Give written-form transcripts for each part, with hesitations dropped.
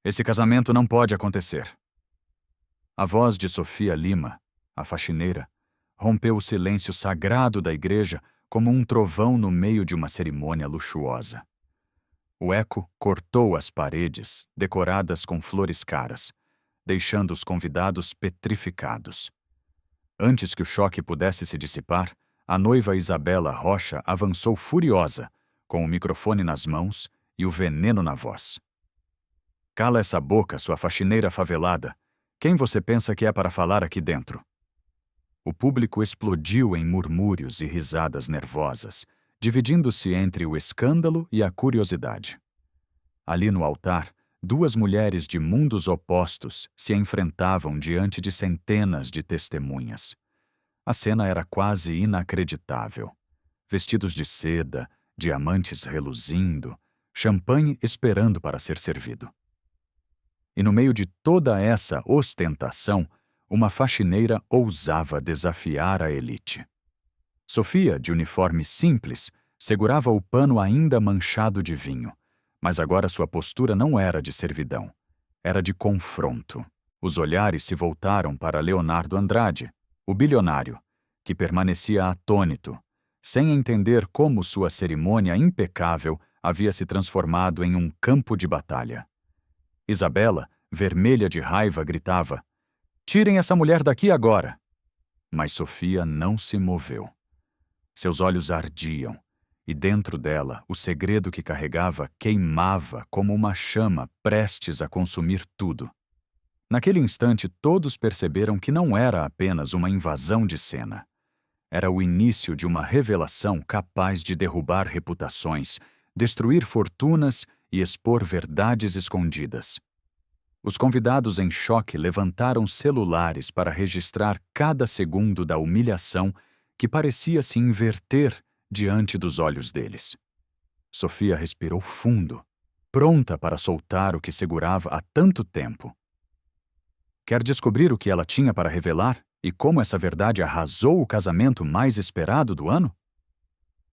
Esse casamento não pode acontecer. A voz de Sofia Lima, a faxineira, rompeu o silêncio sagrado da igreja como um trovão no meio de uma cerimônia luxuosa. O eco cortou as paredes, decoradas com flores caras, deixando os convidados petrificados. Antes que o choque pudesse se dissipar, a noiva Isabela Rocha avançou furiosa, com o microfone nas mãos e o veneno na voz. Cala essa boca, sua faxineira favelada. Quem você pensa que é para falar aqui dentro? O público explodiu em murmúrios e risadas nervosas, dividindo-se entre o escândalo e a curiosidade. Ali no altar, duas mulheres de mundos opostos se enfrentavam diante de centenas de testemunhas. A cena era quase inacreditável. Vestidos de seda, diamantes reluzindo, champanhe esperando para ser servido. E no meio de toda essa ostentação, uma faxineira ousava desafiar a elite. Sofia, de uniforme simples, segurava o pano ainda manchado de vinho, mas agora sua postura não era de servidão, era de confronto. Os olhares se voltaram para Leonardo Andrade, o bilionário, que permanecia atônito, sem entender como sua cerimônia impecável havia se transformado em um campo de batalha. Isabela, vermelha de raiva, gritava: "Tirem essa mulher daqui agora!" Mas Sofia não se moveu. Seus olhos ardiam, e dentro dela o segredo que carregava queimava como uma chama prestes a consumir tudo. Naquele instante, todos perceberam que não era apenas uma invasão de cena. Era o início de uma revelação capaz de derrubar reputações, destruir fortunas e expor verdades escondidas. Os convidados em choque levantaram celulares para registrar cada segundo da humilhação que parecia se inverter diante dos olhos deles. Sofia respirou fundo, pronta para soltar o que segurava há tanto tempo. Quer descobrir o que ela tinha para revelar e como essa verdade arrasou o casamento mais esperado do ano?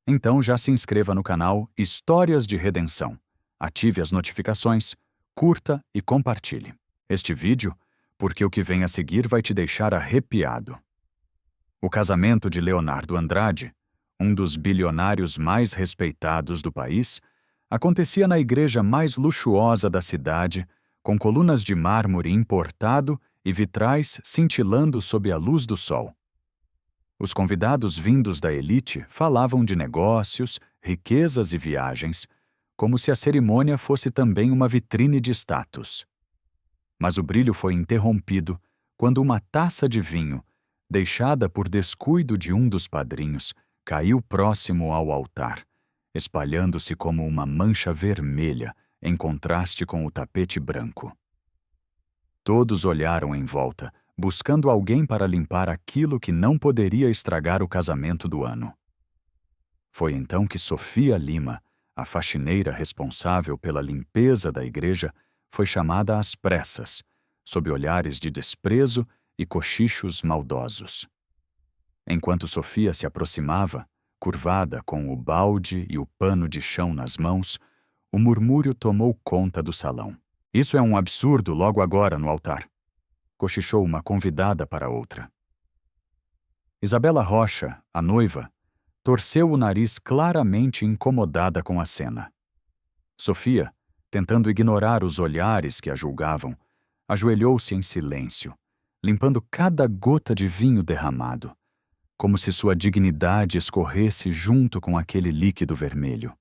Então já se inscreva no canal Histórias de Redenção, ative as notificações, curta e compartilhe este vídeo, porque o que vem a seguir vai te deixar arrepiado. O casamento de Leonardo Andrade, um dos bilionários mais respeitados do país, acontecia na igreja mais luxuosa da cidade, com colunas de mármore importado e vitrais cintilando sob a luz do sol. Os convidados vindos da elite falavam de negócios, riquezas e viagens, como se a cerimônia fosse também uma vitrine de status. Mas o brilho foi interrompido quando uma taça de vinho, deixada por descuido de um dos padrinhos, caiu próximo ao altar, espalhando-se como uma mancha vermelha em contraste com o tapete branco. Todos olharam em volta, buscando alguém para limpar aquilo que não poderia estragar o casamento do ano. Foi então que Sofia Lima, a faxineira responsável pela limpeza da igreja, foi chamada às pressas, sob olhares de desprezo e cochichos maldosos. Enquanto Sofia se aproximava, curvada com o balde e o pano de chão nas mãos, o murmúrio tomou conta do salão. "Isso é um absurdo logo agora no altar", cochichou uma convidada para outra. Isabela Rocha, a noiva, torceu o nariz claramente incomodada com a cena. Sofia, tentando ignorar os olhares que a julgavam, ajoelhou-se em silêncio, limpando cada gota de vinho derramado, como se sua dignidade escorresse junto com aquele líquido vermelho.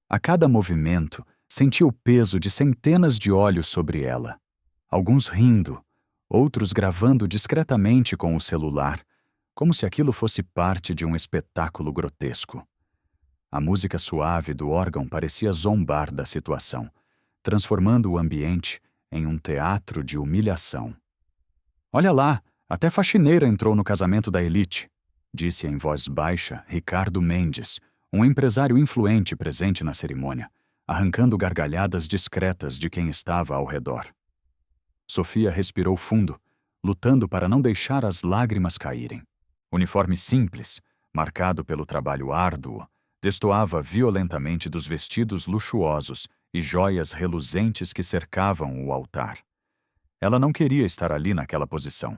A cada movimento, sentia o peso de centenas de olhos sobre ela, alguns rindo, outros gravando discretamente com o celular, como se aquilo fosse parte de um espetáculo grotesco. A música suave do órgão parecia zombar da situação, transformando o ambiente em um teatro de humilhação. "Olha lá, até faxineira entrou no casamento da elite", disse em voz baixa Ricardo Mendes, um empresário influente presente na cerimônia, arrancando gargalhadas discretas de quem estava ao redor. Sofia respirou fundo, lutando para não deixar as lágrimas caírem. Uniforme simples, marcado pelo trabalho árduo, destoava violentamente dos vestidos luxuosos e joias reluzentes que cercavam o altar. Ela não queria estar ali naquela posição,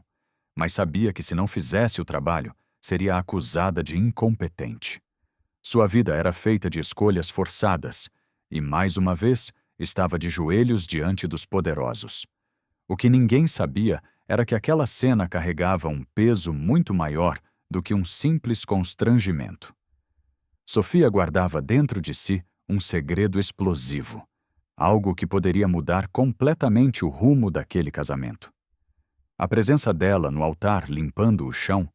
mas sabia que se não fizesse o trabalho, seria acusada de incompetente. Sua vida era feita de escolhas forçadas e, mais uma vez, estava de joelhos diante dos poderosos. O que ninguém sabia era que aquela cena carregava um peso muito maior do que um simples constrangimento. Sofia guardava dentro de si um segredo explosivo, algo que poderia mudar completamente o rumo daquele casamento. A presença dela no altar limpando o chão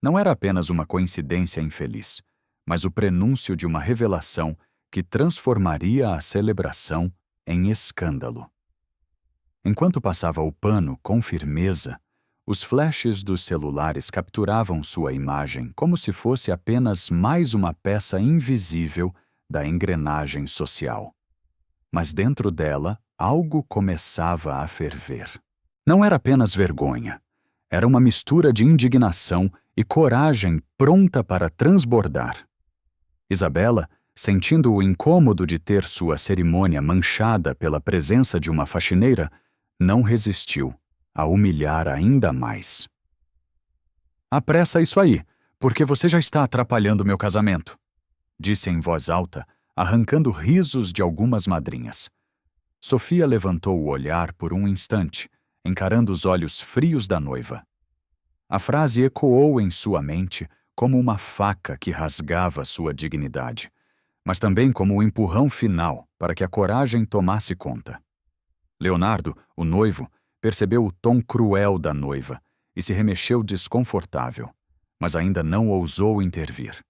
não era apenas uma coincidência infeliz, mas o prenúncio de uma revelação que transformaria a celebração em escândalo. Enquanto passava o pano com firmeza, os flashes dos celulares capturavam sua imagem como se fosse apenas mais uma peça invisível da engrenagem social. Mas dentro dela, algo começava a ferver. Não era apenas vergonha. Era uma mistura de indignação e coragem pronta para transbordar. Isabela, sentindo o incômodo de ter sua cerimônia manchada pela presença de uma faxineira, não resistiu a humilhar ainda mais. "Apressa isso aí, porque você já está atrapalhando meu casamento", disse em voz alta, arrancando risos de algumas madrinhas. Sofia levantou o olhar por um instante, encarando os olhos frios da noiva. A frase ecoou em sua mente como uma faca que rasgava sua dignidade, mas também como um empurrão final para que a coragem tomasse conta. Leonardo, o noivo, percebeu o tom cruel da noiva e se remexeu desconfortável, mas ainda não ousou intervir.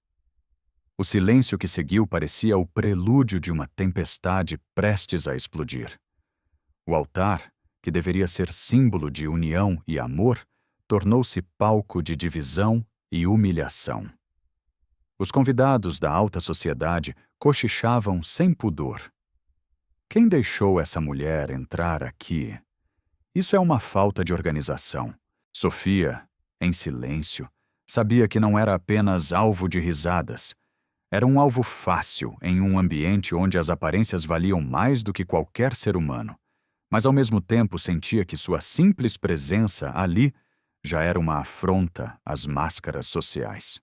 O silêncio que seguiu parecia o prelúdio de uma tempestade prestes a explodir. O altar, que deveria ser símbolo de união e amor, tornou-se palco de divisão e humilhação. Os convidados da alta sociedade cochichavam sem pudor. "Quem deixou essa mulher entrar aqui? Isso é uma falta de organização." Sofia, em silêncio, sabia que não era apenas alvo de risadas. Era um alvo fácil em um ambiente onde as aparências valiam mais do que qualquer ser humano, mas ao mesmo tempo sentia que sua simples presença ali já era uma afronta às máscaras sociais.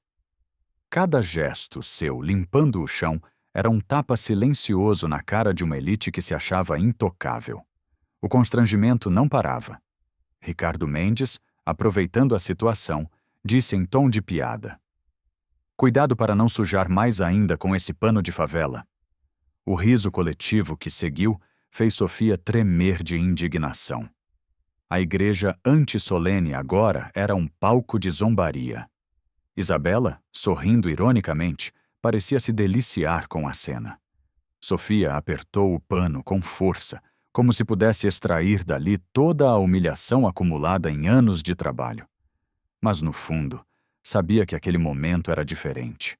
Cada gesto seu limpando o chão era um tapa silencioso na cara de uma elite que se achava intocável. O constrangimento não parava. Ricardo Mendes, aproveitando a situação, disse em tom de piada: "Cuidado para não sujar mais ainda com esse pano de favela." O riso coletivo que seguiu fez Sofia tremer de indignação. A igreja antissolene agora era um palco de zombaria. Isabela, sorrindo ironicamente, parecia se deliciar com a cena. Sofia apertou o pano com força, como se pudesse extrair dali toda a humilhação acumulada em anos de trabalho. Mas, no fundo, sabia que aquele momento era diferente.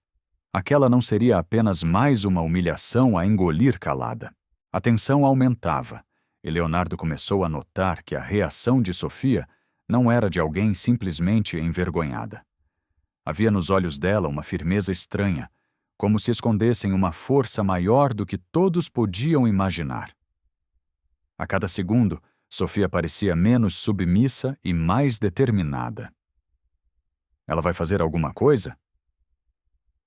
Aquela não seria apenas mais uma humilhação a engolir calada. A tensão aumentava, e Leonardo começou a notar que a reação de Sofia não era de alguém simplesmente envergonhada. Havia nos olhos dela uma firmeza estranha, como se escondessem uma força maior do que todos podiam imaginar. A cada segundo, Sofia parecia menos submissa e mais determinada. "Ela vai fazer alguma coisa?"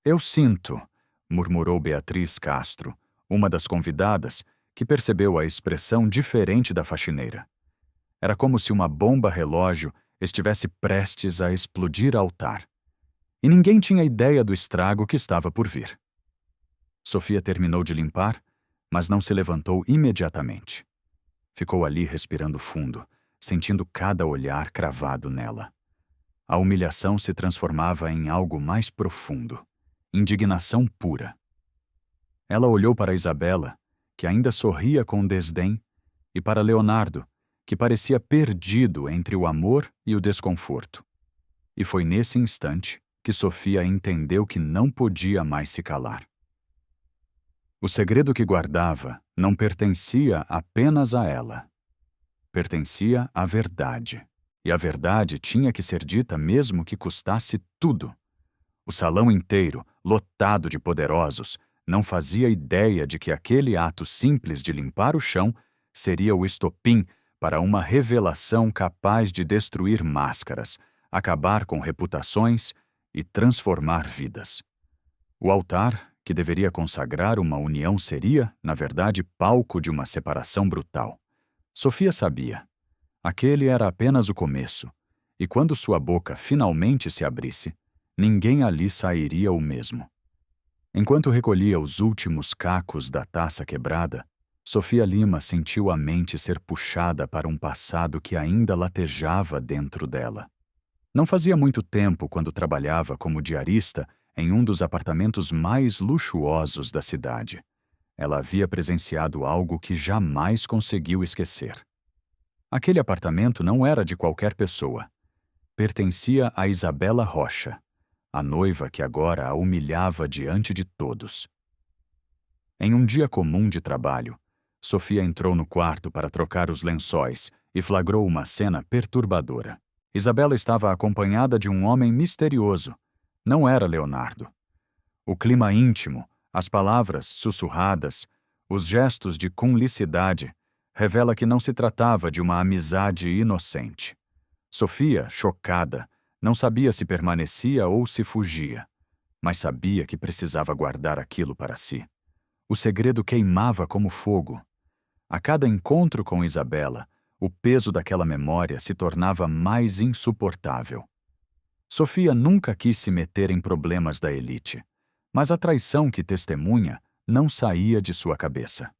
"Eu sinto", murmurou Beatriz Castro, uma das convidadas, que percebeu a expressão diferente da faxineira. Era como se uma bomba-relógio estivesse prestes a explodir ao altar. E ninguém tinha ideia do estrago que estava por vir. Sofia terminou de limpar, mas não se levantou imediatamente. Ficou ali respirando fundo, sentindo cada olhar cravado nela. A humilhação se transformava em algo mais profundo, indignação pura. Ela olhou para Isabela, que ainda sorria com desdém, e para Leonardo, que parecia perdido entre o amor e o desconforto. E foi nesse instante que Sofia entendeu que não podia mais se calar. O segredo que guardava não pertencia apenas a ela. Pertencia à verdade. E a verdade tinha que ser dita mesmo que custasse tudo. O salão inteiro, lotado de poderosos, não fazia ideia de que aquele ato simples de limpar o chão seria o estopim para uma revelação capaz de destruir máscaras, acabar com reputações e transformar vidas. O altar, que deveria consagrar uma união, seria, na verdade, palco de uma separação brutal. Sofia sabia. Aquele era apenas o começo, e quando sua boca finalmente se abrisse, ninguém ali sairia o mesmo. Enquanto recolhia os últimos cacos da taça quebrada, Sofia Lima sentiu a mente ser puxada para um passado que ainda latejava dentro dela. Não fazia muito tempo quando trabalhava como diarista em um dos apartamentos mais luxuosos da cidade. Ela havia presenciado algo que jamais conseguiu esquecer. Aquele apartamento não era de qualquer pessoa. Pertencia a Isabela Rocha, a noiva que agora a humilhava diante de todos. Em um dia comum de trabalho, Sofia entrou no quarto para trocar os lençóis e flagrou uma cena perturbadora. Isabela estava acompanhada de um homem misterioso. Não era Leonardo. O clima íntimo, as palavras sussurradas, os gestos de cumplicidade revela que não se tratava de uma amizade inocente. Sofia, chocada, não sabia se permanecia ou se fugia, mas sabia que precisava guardar aquilo para si. O segredo queimava como fogo. A cada encontro com Isabela, o peso daquela memória se tornava mais insuportável. Sofia nunca quis se meter em problemas da elite, mas a traição que testemunha não saía de sua cabeça.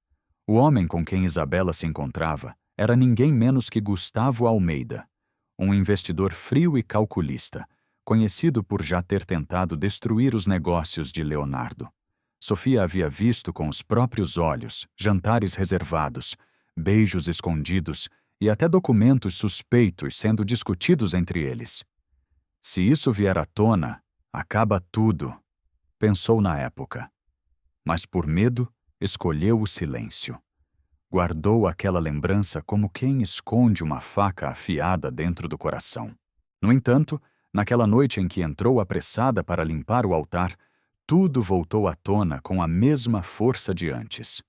O homem com quem Isabela se encontrava era ninguém menos que Gustavo Almeida, um investidor frio e calculista, conhecido por já ter tentado destruir os negócios de Leonardo. Sofia havia visto com os próprios olhos jantares reservados, beijos escondidos e até documentos suspeitos sendo discutidos entre eles. Se isso vier à tona, acaba tudo, pensou na época. Mas por medo, escolheu o silêncio. Guardou aquela lembrança como quem esconde uma faca afiada dentro do coração. No entanto, naquela noite em que entrou apressada para limpar o altar, tudo voltou à tona com a mesma força de antes.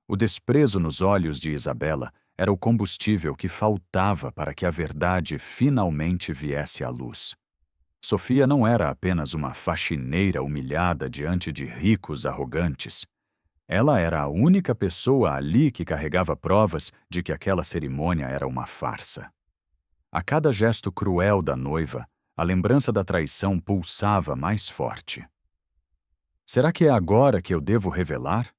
O desprezo nos olhos de Isabela era o combustível que faltava para que a verdade finalmente viesse à luz. Sofia não era apenas uma faxineira humilhada diante de ricos arrogantes. Ela era a única pessoa ali que carregava provas de que aquela cerimônia era uma farsa. A cada gesto cruel da noiva, a lembrança da traição pulsava mais forte. Será que é agora que eu devo revelar?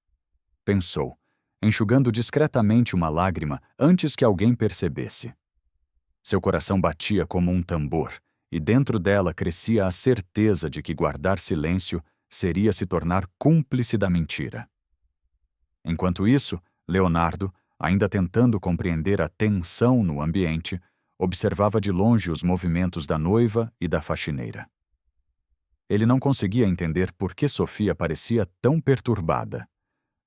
Pensou, enxugando discretamente uma lágrima antes que alguém percebesse. Seu coração batia como um tambor, e dentro dela crescia a certeza de que guardar silêncio seria se tornar cúmplice da mentira. Enquanto isso, Leonardo, ainda tentando compreender a tensão no ambiente, observava de longe os movimentos da noiva e da faxineira. Ele não conseguia entender por que Sofia parecia tão perturbada.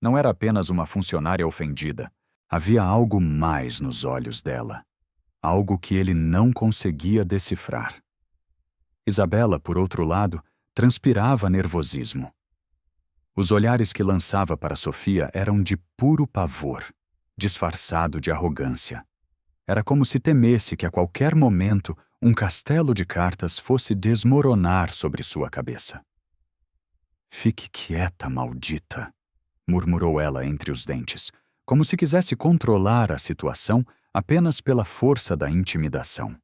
Não era apenas uma funcionária ofendida. Havia algo mais nos olhos dela. Algo que ele não conseguia decifrar. Isabela, por outro lado, transpirava nervosismo. Os olhares que lançava para Sofia eram de puro pavor, disfarçado de arrogância. Era como se temesse que a qualquer momento um castelo de cartas fosse desmoronar sobre sua cabeça. "Fique quieta, maldita", murmurou ela entre os dentes, como se quisesse controlar a situação apenas pela força da intimidação.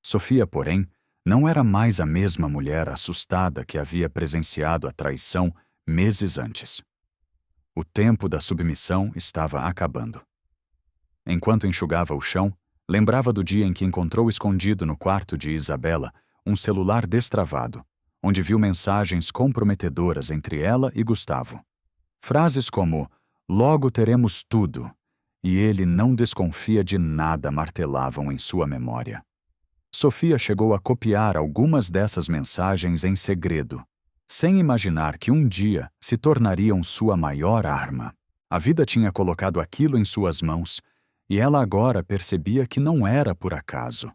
Sofia, porém, não era mais a mesma mulher assustada que havia presenciado a traição meses antes. O tempo da submissão estava acabando. Enquanto enxugava o chão, lembrava do dia em que encontrou escondido no quarto de Isabela um celular destravado, onde viu mensagens comprometedoras entre ela e Gustavo. Frases como "logo teremos tudo" e "ele não desconfia de nada" martelavam em sua memória. Sofia chegou a copiar algumas dessas mensagens em segredo, sem imaginar que um dia se tornariam sua maior arma. A vida tinha colocado aquilo em suas mãos, e ela agora percebia que não era por acaso.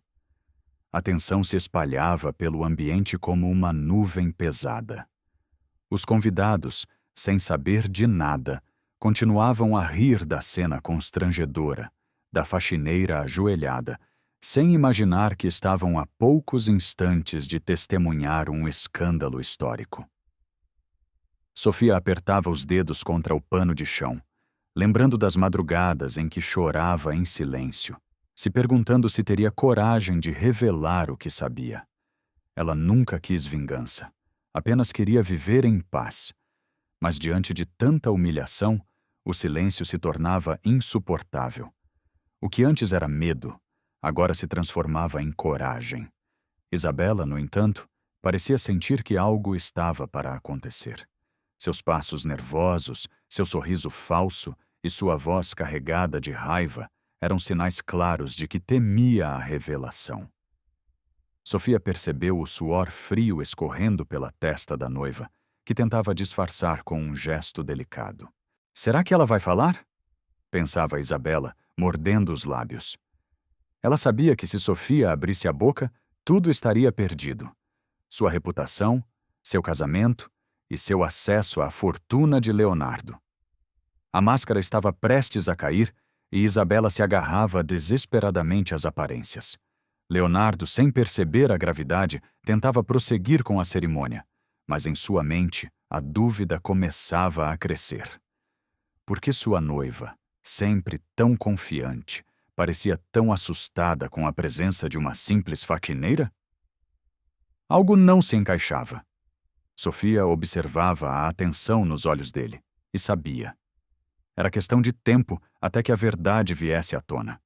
A tensão se espalhava pelo ambiente como uma nuvem pesada. Os convidados, sem saber de nada, continuavam a rir da cena constrangedora, da faxineira ajoelhada, sem imaginar que estavam a poucos instantes de testemunhar um escândalo histórico. Sofia apertava os dedos contra o pano de chão, lembrando das madrugadas em que chorava em silêncio, se perguntando se teria coragem de revelar o que sabia. Ela nunca quis vingança, apenas queria viver em paz. Mas diante de tanta humilhação, o silêncio se tornava insuportável. O que antes era medo, agora se transformava em coragem. Isabela, no entanto, parecia sentir que algo estava para acontecer. Seus passos nervosos, seu sorriso falso e sua voz carregada de raiva eram sinais claros de que temia a revelação. Sofia percebeu o suor frio escorrendo pela testa da noiva, que tentava disfarçar com um gesto delicado. Será que ela vai falar? Pensava Isabela, mordendo os lábios. Ela sabia que se Sofia abrisse a boca, tudo estaria perdido. Sua reputação, seu casamento e seu acesso à fortuna de Leonardo. A máscara estava prestes a cair e Isabela se agarrava desesperadamente às aparências. Leonardo, sem perceber a gravidade, tentava prosseguir com a cerimônia, mas em sua mente a dúvida começava a crescer. Por que sua noiva, sempre tão confiante, parecia tão assustada com a presença de uma simples faxineira? Algo não se encaixava. Sofia observava a atenção nos olhos dele e sabia. Era questão de tempo até que a verdade viesse à tona.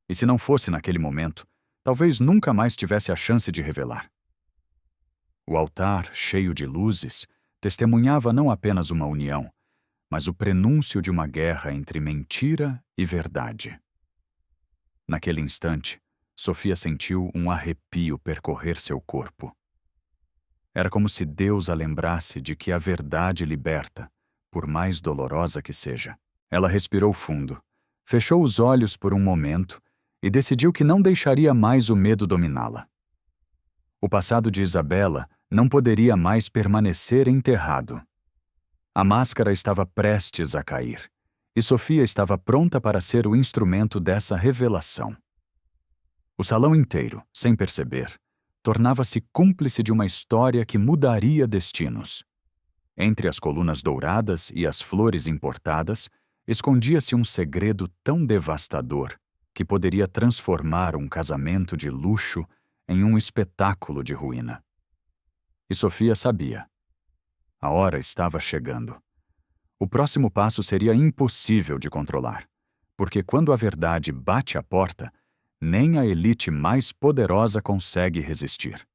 E se não fosse naquele momento, talvez nunca mais tivesse a chance de revelar. O altar, cheio de luzes, testemunhava não apenas uma união, mas o prenúncio de uma guerra entre mentira e verdade. Naquele instante, Sofia sentiu um arrepio percorrer seu corpo. Era como se Deus a lembrasse de que a verdade liberta, por mais dolorosa que seja. Ela respirou fundo, fechou os olhos por um momento e decidiu que não deixaria mais o medo dominá-la. O passado de Isabela não poderia mais permanecer enterrado. A máscara estava prestes a cair, e Sofia estava pronta para ser o instrumento dessa revelação. O salão inteiro, sem perceber, tornava-se cúmplice de uma história que mudaria destinos. Entre as colunas douradas e as flores importadas, escondia-se um segredo tão devastador que poderia transformar um casamento de luxo em um espetáculo de ruína. E Sofia sabia. A hora estava chegando. O próximo passo seria impossível de controlar, porque quando a verdade bate à porta, nem a elite mais poderosa consegue resistir.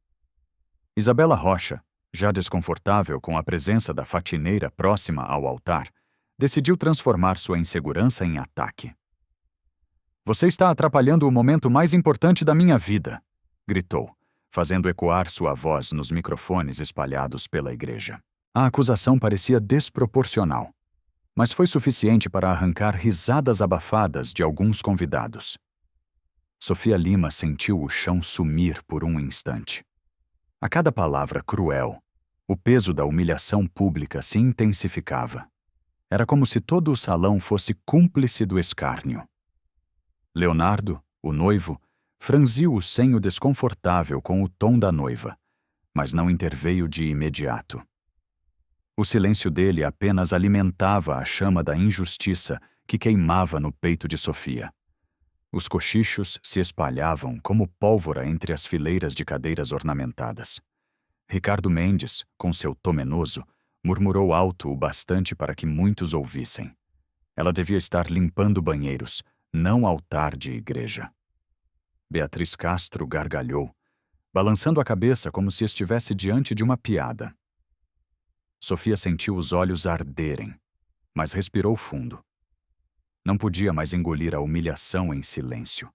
Isabela Rocha, já desconfortável com a presença da faxineira próxima ao altar, decidiu transformar sua insegurança em ataque. "Você está atrapalhando o momento mais importante da minha vida", gritou, fazendo ecoar sua voz nos microfones espalhados pela igreja. A acusação parecia desproporcional, mas foi suficiente para arrancar risadas abafadas de alguns convidados. Sofia Lima sentiu o chão sumir por um instante. A cada palavra cruel, o peso da humilhação pública se intensificava. Era como se todo o salão fosse cúmplice do escárnio. Leonardo, o noivo, franziu o senho desconfortável com o tom da noiva, mas não interveio de imediato. O silêncio dele apenas alimentava a chama da injustiça que queimava no peito de Sofia. Os cochichos se espalhavam como pólvora entre as fileiras de cadeiras ornamentadas. Ricardo Mendes, com seu tomenoso, murmurou alto o bastante para que muitos ouvissem. Ela devia estar limpando banheiros, não altar de igreja. Beatriz Castro gargalhou, balançando a cabeça como se estivesse diante de uma piada. Sofia sentiu os olhos arderem, mas respirou fundo. Não podia mais engolir a humilhação em silêncio.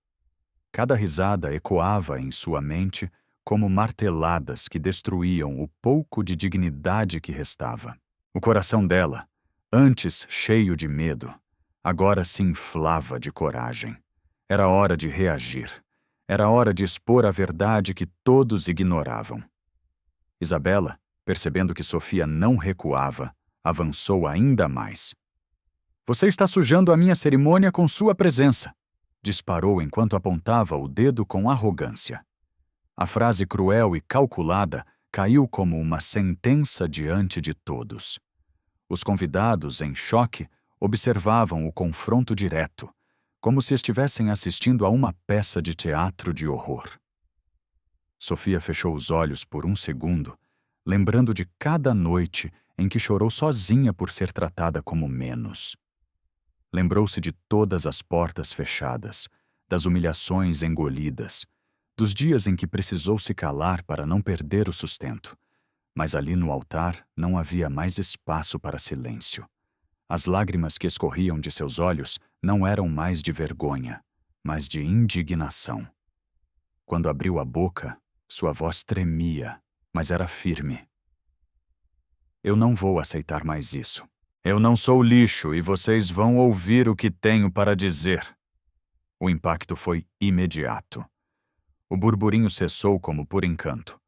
Cada risada ecoava em sua mente como marteladas que destruíam o pouco de dignidade que restava. O coração dela, antes cheio de medo, agora se inflava de coragem. Era hora de reagir. Era hora de expor a verdade que todos ignoravam. Isabela, percebendo que Sofia não recuava, Avançou ainda mais. Você está sujando a minha cerimônia com sua presença, disparou enquanto apontava o dedo com arrogância. A frase cruel e calculada caiu como uma sentença diante de todos. Os convidados, em choque, observavam o confronto direto, como se estivessem assistindo a uma peça de teatro de horror. Sofia fechou os olhos por um segundo, lembrando de cada noite em que chorou sozinha por ser tratada como menos. Lembrou-se de todas as portas fechadas, das humilhações engolidas, dos dias em que precisou se calar para não perder o sustento. Mas ali no altar não havia mais espaço para silêncio. As lágrimas que escorriam de seus olhos não eram mais de vergonha, mas de indignação. Quando abriu a boca, sua voz tremia, mas era firme. Eu não vou aceitar mais isso. Eu não sou lixo e vocês vão ouvir o que tenho para dizer. O impacto foi imediato. O burburinho cessou como por encanto.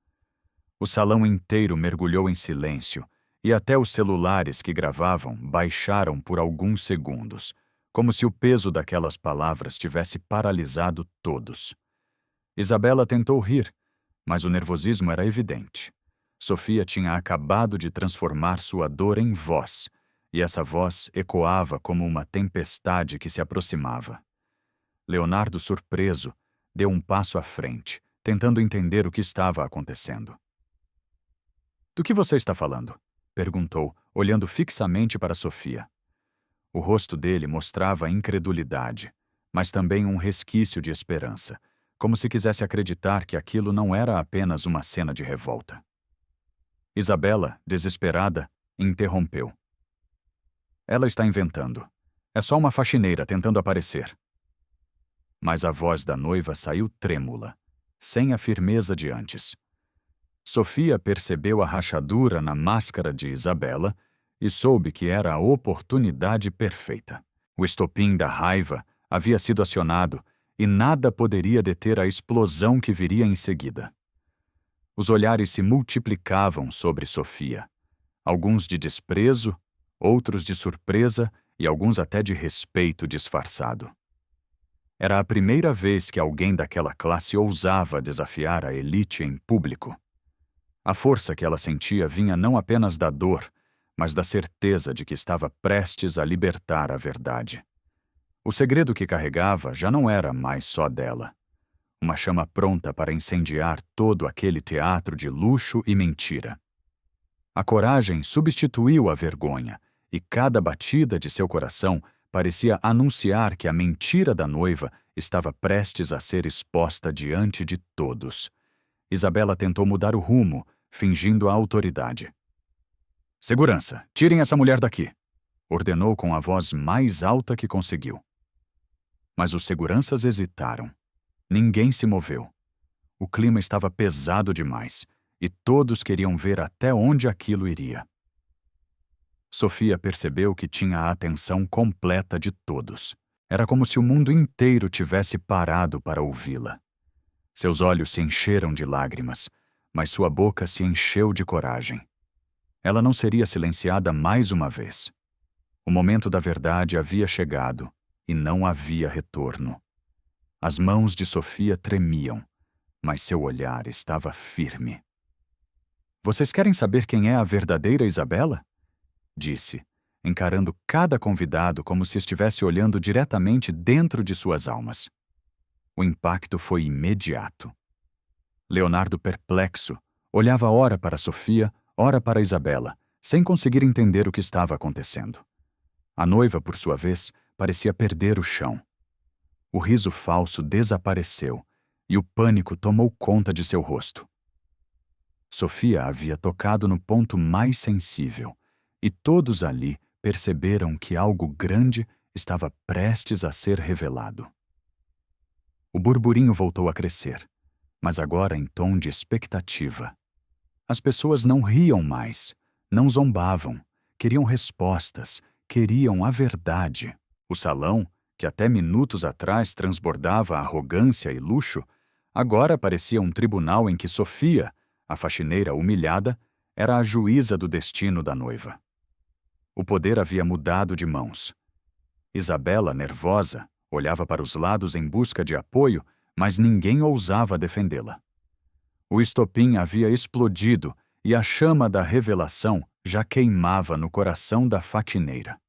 O salão inteiro mergulhou em silêncio e até os celulares que gravavam baixaram por alguns segundos, como se o peso daquelas palavras tivesse paralisado todos. Isabela tentou rir, mas o nervosismo era evidente. Sofia tinha acabado de transformar sua dor em voz, e essa voz ecoava como uma tempestade que se aproximava. Leonardo, surpreso, deu um passo à frente, tentando entender o que estava acontecendo. Do que você está falando? Perguntou, olhando fixamente para Sofia. O rosto dele mostrava incredulidade, mas também um resquício de esperança, como se quisesse acreditar que aquilo não era apenas uma cena de revolta. Isabela, desesperada, interrompeu. Ela está inventando. É só uma faxineira tentando aparecer. Mas a voz da noiva saiu trêmula, sem a firmeza de antes. Sofia percebeu a rachadura na máscara de Isabela e soube que era a oportunidade perfeita. O estopim da raiva havia sido acionado e nada poderia deter a explosão que viria em seguida. Os olhares se multiplicavam sobre Sofia, alguns de desprezo, outros de surpresa e alguns até de respeito disfarçado. Era a primeira vez que alguém daquela classe ousava desafiar a elite em público. A força que ela sentia vinha não apenas da dor, mas da certeza de que estava prestes a libertar a verdade. O segredo que carregava já não era mais só dela. Uma chama pronta para incendiar todo aquele teatro de luxo e mentira. A coragem substituiu a vergonha, e cada batida de seu coração parecia anunciar que a mentira da noiva estava prestes a ser exposta diante de todos. Isabela tentou mudar o rumo, fingindo a autoridade. Segurança, tirem essa mulher daqui, ordenou com a voz mais alta que conseguiu. Mas os seguranças hesitaram. Ninguém se moveu. O clima estava pesado demais, e todos queriam ver até onde aquilo iria. Sofia percebeu que tinha a atenção completa de todos. Era como se o mundo inteiro tivesse parado para ouvi-la. Seus olhos se encheram de lágrimas, mas sua boca se encheu de coragem. Ela não seria silenciada mais uma vez. O momento da verdade havia chegado e não havia retorno. As mãos de Sofia tremiam, mas seu olhar estava firme. Vocês querem saber quem é a verdadeira Isabela? Disse, encarando cada convidado como se estivesse olhando diretamente dentro de suas almas. O impacto foi imediato. Leonardo, perplexo, olhava ora para Sofia, ora para Isabela, sem conseguir entender o que estava acontecendo. A noiva, por sua vez, parecia perder o chão. O riso falso desapareceu e o pânico tomou conta de seu rosto. Sofia havia tocado no ponto mais sensível, e todos ali perceberam que algo grande estava prestes a ser revelado. O burburinho voltou a crescer, mas agora em tom de expectativa. As pessoas não riam mais, não zombavam, queriam respostas, queriam a verdade. O salão, que até minutos atrás transbordava arrogância e luxo, agora parecia um tribunal em que Sofia, a faxineira humilhada, era a juíza do destino da noiva. O poder havia mudado de mãos. Isabela, nervosa, olhava para os lados em busca de apoio, mas ninguém ousava defendê-la. O estopim havia explodido e a chama da revelação já queimava no coração da faxineira.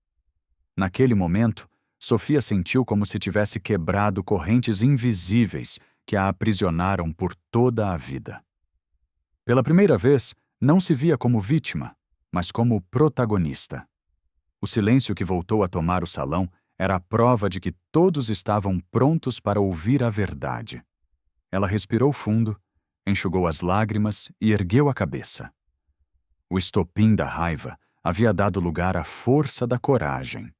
Naquele momento, Sofia sentiu como se tivesse quebrado correntes invisíveis que a aprisionaram por toda a vida. Pela primeira vez, não se via como vítima, mas como protagonista. O silêncio que voltou a tomar o salão era a prova de que todos estavam prontos para ouvir a verdade. Ela respirou fundo, enxugou as lágrimas e ergueu a cabeça. O estopim da raiva havia dado lugar à força da coragem.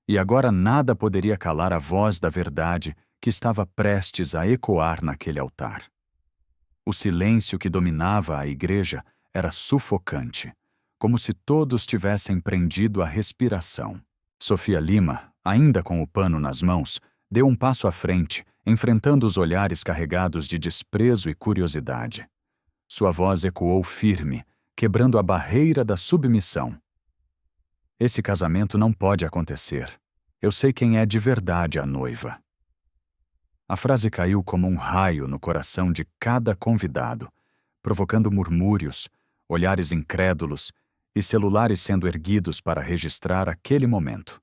E agora nada poderia calar a voz da verdade que estava prestes a ecoar naquele altar. O silêncio que dominava a igreja era sufocante, como se todos tivessem prendido a respiração. Sofia Lima, ainda com o pano nas mãos, deu um passo à frente, enfrentando os olhares carregados de desprezo e curiosidade. Sua voz ecoou firme, quebrando a barreira da submissão. Esse casamento não pode acontecer. Eu sei quem é de verdade a noiva. A frase caiu como um raio no coração de cada convidado, provocando murmúrios, olhares incrédulos e celulares sendo erguidos para registrar aquele momento.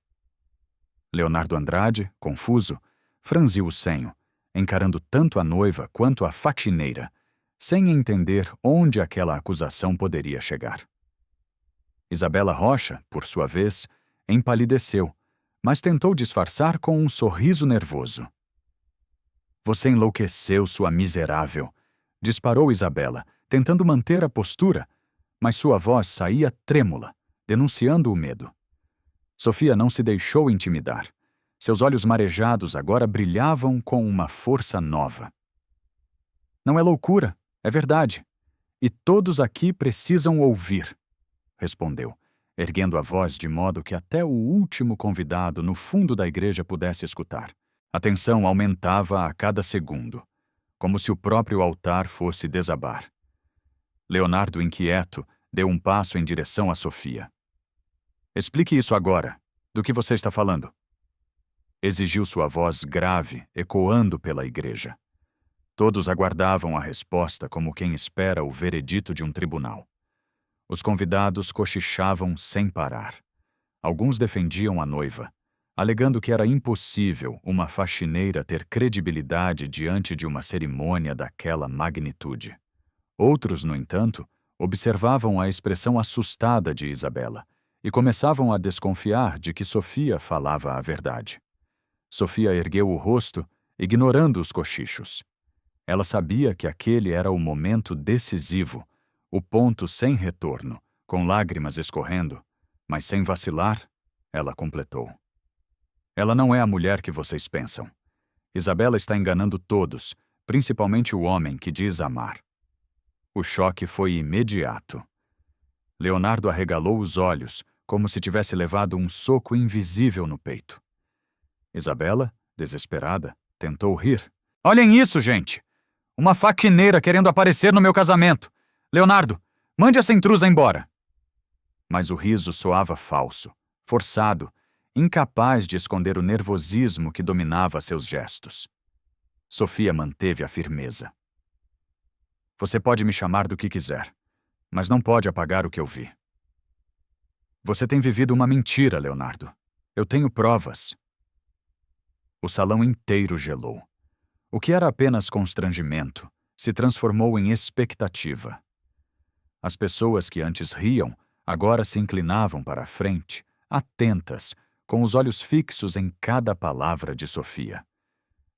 Leonardo Andrade, confuso, franziu o senho, encarando tanto a noiva quanto a faxineira, sem entender onde aquela acusação poderia chegar. Isabela Rocha, por sua vez, empalideceu, mas tentou disfarçar com um sorriso nervoso. Você enlouqueceu, sua miserável, disparou Isabela, tentando manter a postura, mas sua voz saía trêmula, denunciando o medo. Sofia não se deixou intimidar. Seus olhos marejados agora brilhavam com uma força nova. Não é loucura, é verdade. E todos aqui precisam ouvir, respondeu, erguendo a voz de modo que até o último convidado no fundo da igreja pudesse escutar. A tensão aumentava a cada segundo, como se o próprio altar fosse desabar. Leonardo, inquieto, deu um passo em direção a Sofia. Explique isso agora. Do que você está falando? Exigiu sua voz grave, ecoando pela igreja. Todos aguardavam a resposta como quem espera o veredito de um tribunal. Os convidados cochichavam sem parar. Alguns defendiam a noiva, alegando que era impossível uma faxineira ter credibilidade diante de uma cerimônia daquela magnitude. Outros, no entanto, observavam a expressão assustada de Isabela e começavam a desconfiar de que Sofia falava a verdade. Sofia ergueu o rosto, ignorando os cochichos. Ela sabia que aquele era o momento decisivo, o ponto sem retorno, com lágrimas escorrendo, mas sem vacilar, ela completou. Ela não é a mulher que vocês pensam. Isabela está enganando todos, principalmente o homem que diz amar. O choque foi imediato. Leonardo arregalou os olhos, como se tivesse levado um soco invisível no peito. Isabela, desesperada, tentou rir. Olhem isso, gente! Uma faxineira querendo aparecer no meu casamento! Leonardo, mande essa intrusa embora! Mas o riso soava falso, forçado, incapaz de esconder o nervosismo que dominava seus gestos. Sofia manteve a firmeza. Você pode me chamar do que quiser, mas não pode apagar o que eu vi. Você tem vivido uma mentira, Leonardo. Eu tenho provas. O salão inteiro gelou. O que era apenas constrangimento se transformou em expectativa. As pessoas que antes riam agora se inclinavam para a frente, atentas, com os olhos fixos em cada palavra de Sofia.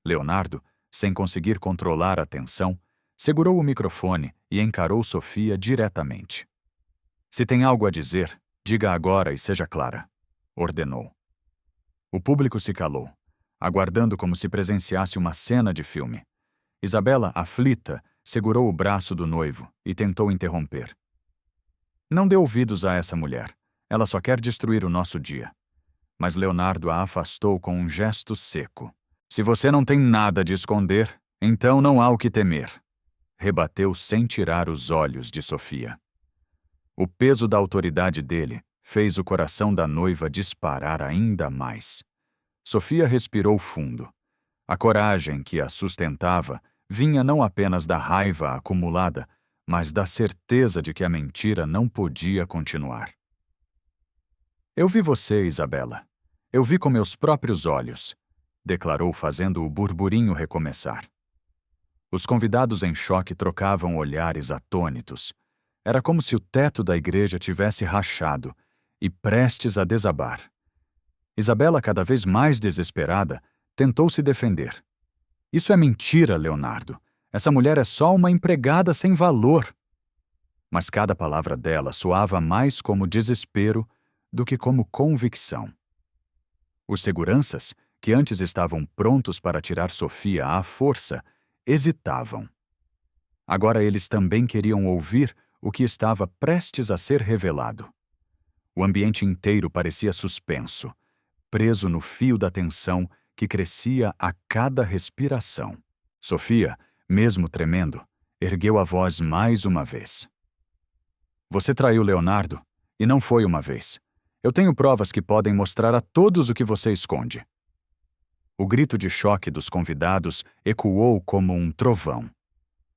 Leonardo, sem conseguir controlar a tensão, segurou o microfone e encarou Sofia diretamente. Se tem algo a dizer, diga agora e seja clara, ordenou. O público se calou, aguardando como se presenciasse uma cena de filme. Isabela, aflita, segurou o braço do noivo e tentou interromper. Não dê ouvidos a essa mulher. Ela só quer destruir o nosso dia. Mas Leonardo a afastou com um gesto seco. Se você não tem nada de esconder, então não há o que temer. Rebateu sem tirar os olhos de Sofia. O peso da autoridade dele fez o coração da noiva disparar ainda mais. Sofia respirou fundo. A coragem que a sustentava vinha não apenas da raiva acumulada, mas da certeza de que a mentira não podia continuar. Eu vi você, Isabela. Eu vi com meus próprios olhos, declarou, fazendo o burburinho recomeçar. Os convidados em choque trocavam olhares atônitos. Era como se o teto da igreja tivesse rachado e prestes a desabar. Isabela, cada vez mais desesperada, tentou se defender. Isso é mentira, Leonardo. Essa mulher é só uma empregada sem valor. Mas cada palavra dela soava mais como desespero do que como convicção. Os seguranças, que antes estavam prontos para tirar Sofia à força, hesitavam. Agora eles também queriam ouvir o que estava prestes a ser revelado. O ambiente inteiro parecia suspenso, preso no fio da tensão que crescia a cada respiração. Sofia, mesmo tremendo, ergueu a voz mais uma vez. Você traiu Leonardo, e não foi uma vez. Eu tenho provas que podem mostrar a todos o que você esconde. O grito de choque dos convidados ecoou como um trovão.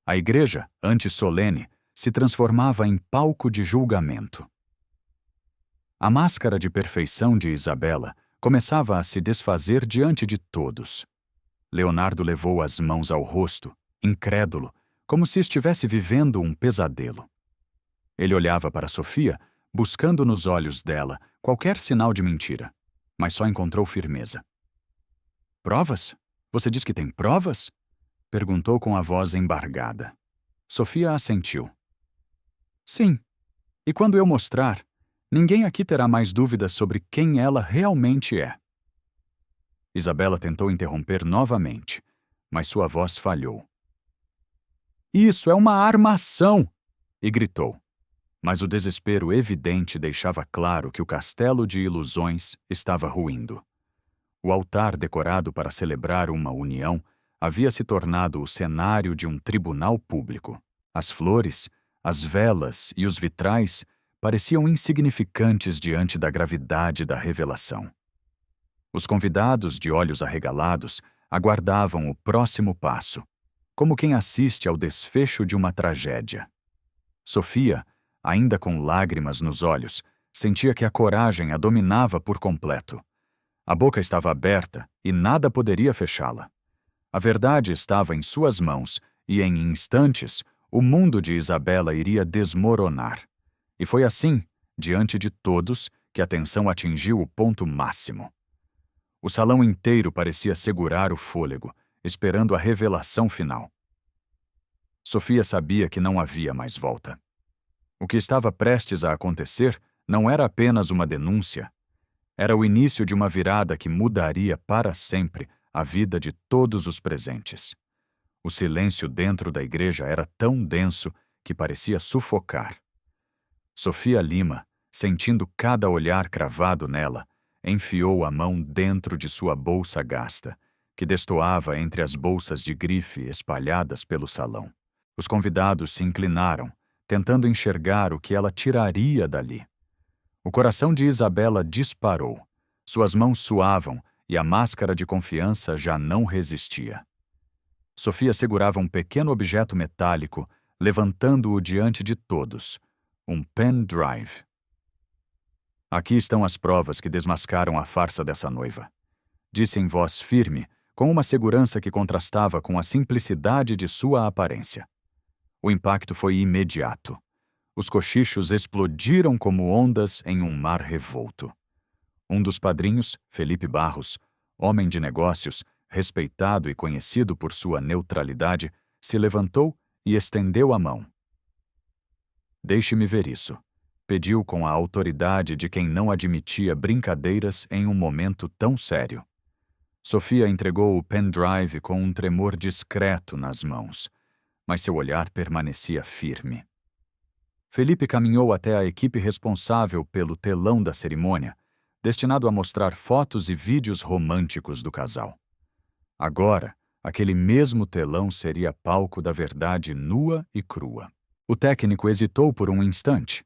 A igreja, antes solene, se transformava em palco de julgamento. A máscara de perfeição de Isabela começava a se desfazer diante de todos. Leonardo levou as mãos ao rosto, incrédulo, como se estivesse vivendo um pesadelo. Ele olhava para Sofia, buscando nos olhos dela qualquer sinal de mentira, mas só encontrou firmeza. Provas? Você diz que tem provas? Perguntou com a voz embargada. Sofia assentiu. Sim. E quando eu mostrar, ninguém aqui terá mais dúvidas sobre quem ela realmente é. Isabela tentou interromper novamente, mas sua voz falhou. Isso é uma armação! E gritou. Mas o desespero evidente deixava claro que o castelo de ilusões estava ruindo. O altar decorado para celebrar uma união havia se tornado o cenário de um tribunal público. As flores, as velas e os vitrais pareciam insignificantes diante da gravidade da revelação. Os convidados, de olhos arregalados, aguardavam o próximo passo, como quem assiste ao desfecho de uma tragédia. Sofia, ainda com lágrimas nos olhos, sentia que a coragem a dominava por completo. A boca estava aberta e nada poderia fechá-la. A verdade estava em suas mãos e, em instantes, o mundo de Isabela iria desmoronar. E foi assim, diante de todos, que a tensão atingiu o ponto máximo. O salão inteiro parecia segurar o fôlego, esperando a revelação final. Sofia sabia que não havia mais volta. O que estava prestes a acontecer não era apenas uma denúncia. Era o início de uma virada que mudaria para sempre a vida de todos os presentes. O silêncio dentro da igreja era tão denso que parecia sufocar. Sofia Lima, sentindo cada olhar cravado nela, enfiou a mão dentro de sua bolsa gasta, que destoava entre as bolsas de grife espalhadas pelo salão. Os convidados se inclinaram, tentando enxergar o que ela tiraria dali. O coração de Isabela disparou. Suas mãos suavam e a máscara de confiança já não resistia. Sofia segurava um pequeno objeto metálico, levantando-o diante de todos. Um pendrive. Aqui estão as provas que desmascaram a farsa dessa noiva, disse em voz firme, com uma segurança que contrastava com a simplicidade de sua aparência. O impacto foi imediato. Os cochichos explodiram como ondas em um mar revolto. Um dos padrinhos, Felipe Barros, homem de negócios, respeitado e conhecido por sua neutralidade, se levantou e estendeu a mão. Deixe-me ver isso, pediu com a autoridade de quem não admitia brincadeiras em um momento tão sério. Sofia entregou o pendrive com um tremor discreto nas mãos, mas seu olhar permanecia firme. Felipe caminhou até a equipe responsável pelo telão da cerimônia, destinado a mostrar fotos e vídeos românticos do casal. Agora, aquele mesmo telão seria palco da verdade nua e crua. O técnico hesitou por um instante,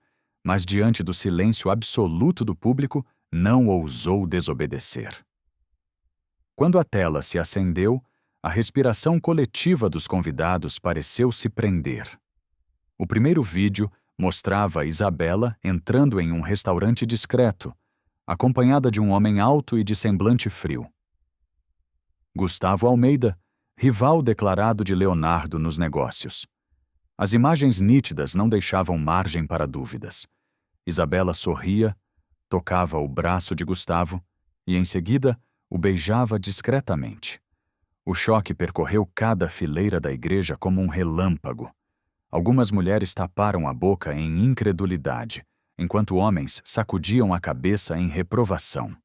mas diante do silêncio absoluto do público, não ousou desobedecer. Quando a tela se acendeu, a respiração coletiva dos convidados pareceu se prender. O primeiro vídeo mostrava Isabela entrando em um restaurante discreto, acompanhada de um homem alto e de semblante frio. Gustavo Almeida, rival declarado de Leonardo nos negócios. As imagens nítidas não deixavam margem para dúvidas. Isabela sorria, tocava o braço de Gustavo e, em seguida, o beijava discretamente. O choque percorreu cada fileira da igreja como um relâmpago. Algumas mulheres taparam a boca em incredulidade, enquanto homens sacudiam a cabeça em reprovação.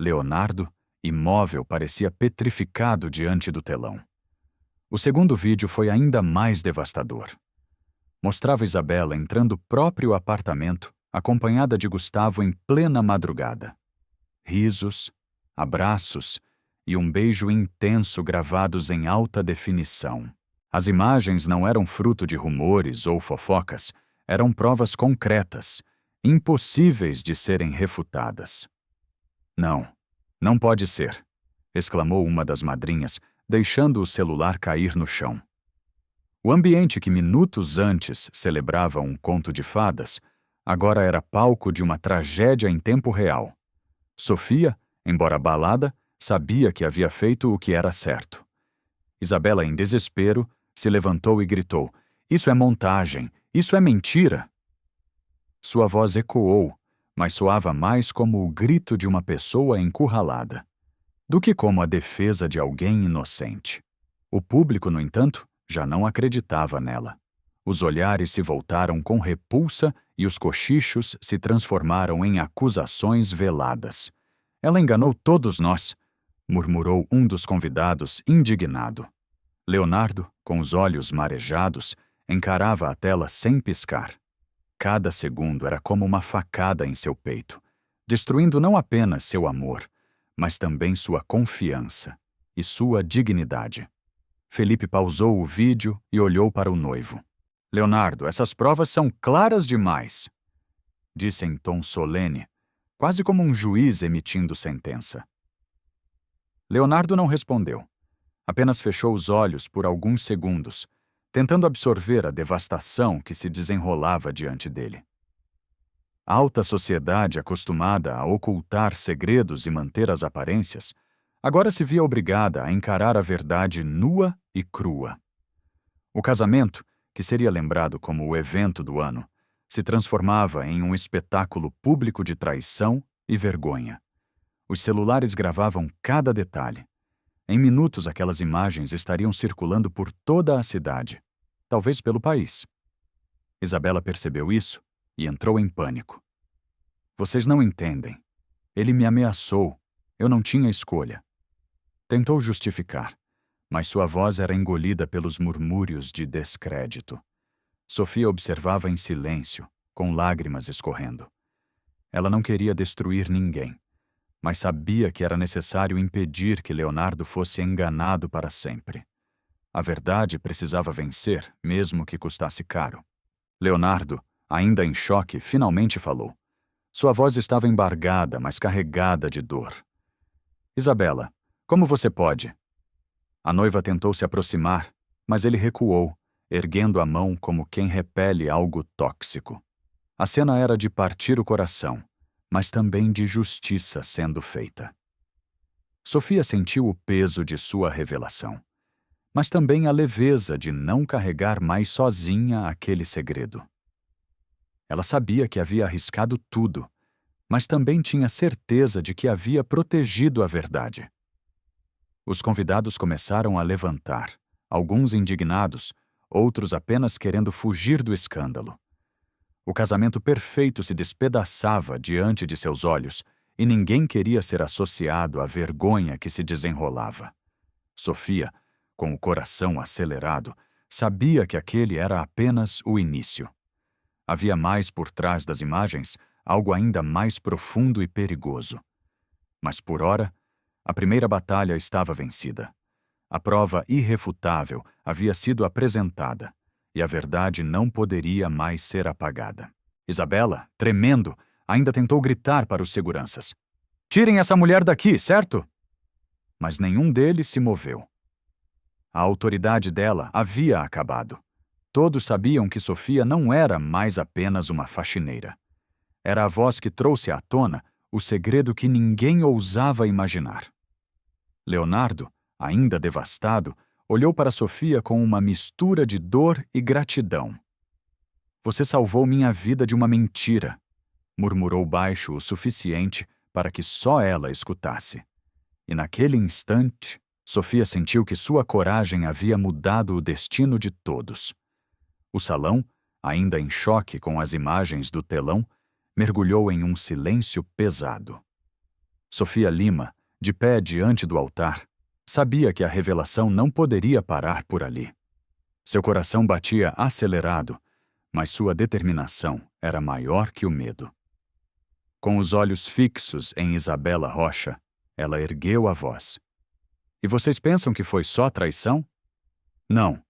Leonardo, imóvel, parecia petrificado diante do telão. O segundo vídeo foi ainda mais devastador. Mostrava Isabela entrando próprio apartamento, acompanhada de Gustavo em plena madrugada. Risos, abraços e um beijo intenso gravados em alta definição. As imagens não eram fruto de rumores ou fofocas, eram provas concretas, impossíveis de serem refutadas. Não, não pode ser, exclamou uma das madrinhas, deixando o celular cair no chão. O ambiente que minutos antes celebrava um conto de fadas, agora era palco de uma tragédia em tempo real. Sofia, embora abalada, sabia que havia feito o que era certo. Isabela, em desespero, se levantou e gritou: "Isso é montagem! Isso é mentira!" Sua voz ecoou, mas soava mais como o grito de uma pessoa encurralada, do que como a defesa de alguém inocente. O público, no entanto, já não acreditava nela. Os olhares se voltaram com repulsa e os cochichos se transformaram em acusações veladas. "Ela enganou todos nós", murmurou um dos convidados, indignado. Leonardo, com os olhos marejados, encarava a tela sem piscar. Cada segundo era como uma facada em seu peito, destruindo não apenas seu amor, mas também sua confiança e sua dignidade. Felipe pausou o vídeo e olhou para o noivo. "Leonardo, essas provas são claras demais", disse em tom solene, quase como um juiz emitindo sentença. Leonardo não respondeu. Apenas fechou os olhos por alguns segundos, tentando absorver a devastação que se desenrolava diante dele. A alta sociedade, acostumada a ocultar segredos e manter as aparências, agora se via obrigada a encarar a verdade nua e crua. O casamento, que seria lembrado como o evento do ano, se transformava em um espetáculo público de traição e vergonha. Os celulares gravavam cada detalhe. Em minutos, aquelas imagens estariam circulando por toda a cidade, talvez pelo país. Isabela percebeu isso e entrou em pânico. "Vocês não entendem. Ele me ameaçou. Eu não tinha escolha." Tentou justificar, mas sua voz era engolida pelos murmúrios de descrédito. Sofia observava em silêncio, com lágrimas escorrendo. Ela não queria destruir ninguém, mas sabia que era necessário impedir que Leonardo fosse enganado para sempre. A verdade precisava vencer, mesmo que custasse caro. Leonardo, ainda em choque, finalmente falou. Sua voz estava embargada, mas carregada de dor. "Isabela, como você pode?" A noiva tentou se aproximar, mas ele recuou, erguendo a mão como quem repele algo tóxico. A cena era de partir o coração, mas também de justiça sendo feita. Sofia sentiu o peso de sua revelação, mas também a leveza de não carregar mais sozinha aquele segredo. Ela sabia que havia arriscado tudo, mas também tinha certeza de que havia protegido a verdade. Os convidados começaram a levantar, alguns indignados, outros apenas querendo fugir do escândalo. O casamento perfeito se despedaçava diante de seus olhos e ninguém queria ser associado à vergonha que se desenrolava. Sofia, com o coração acelerado, sabia que aquele era apenas o início. Havia mais por trás das imagens, algo ainda mais profundo e perigoso. Mas por ora, a primeira batalha estava vencida. A prova irrefutável havia sido apresentada, e a verdade não poderia mais ser apagada. Isabela, tremendo, ainda tentou gritar para os seguranças: "Tirem essa mulher daqui, certo?" Mas nenhum deles se moveu. A autoridade dela havia acabado. Todos sabiam que Sofia não era mais apenas uma faxineira. Era a voz que trouxe à tona o segredo que ninguém ousava imaginar. Leonardo, ainda devastado, olhou para Sofia com uma mistura de dor e gratidão. "Você salvou minha vida de uma mentira", murmurou baixo o suficiente para que só ela escutasse. E naquele instante, Sofia sentiu que sua coragem havia mudado o destino de todos. O salão, ainda em choque com as imagens do telão, mergulhou em um silêncio pesado. Sofia Lima, de pé diante do altar, sabia que a revelação não poderia parar por ali. Seu coração batia acelerado, mas sua determinação era maior que o medo. Com os olhos fixos em Isabela Rocha, ela ergueu a voz. "E vocês pensam que foi só traição?" Não.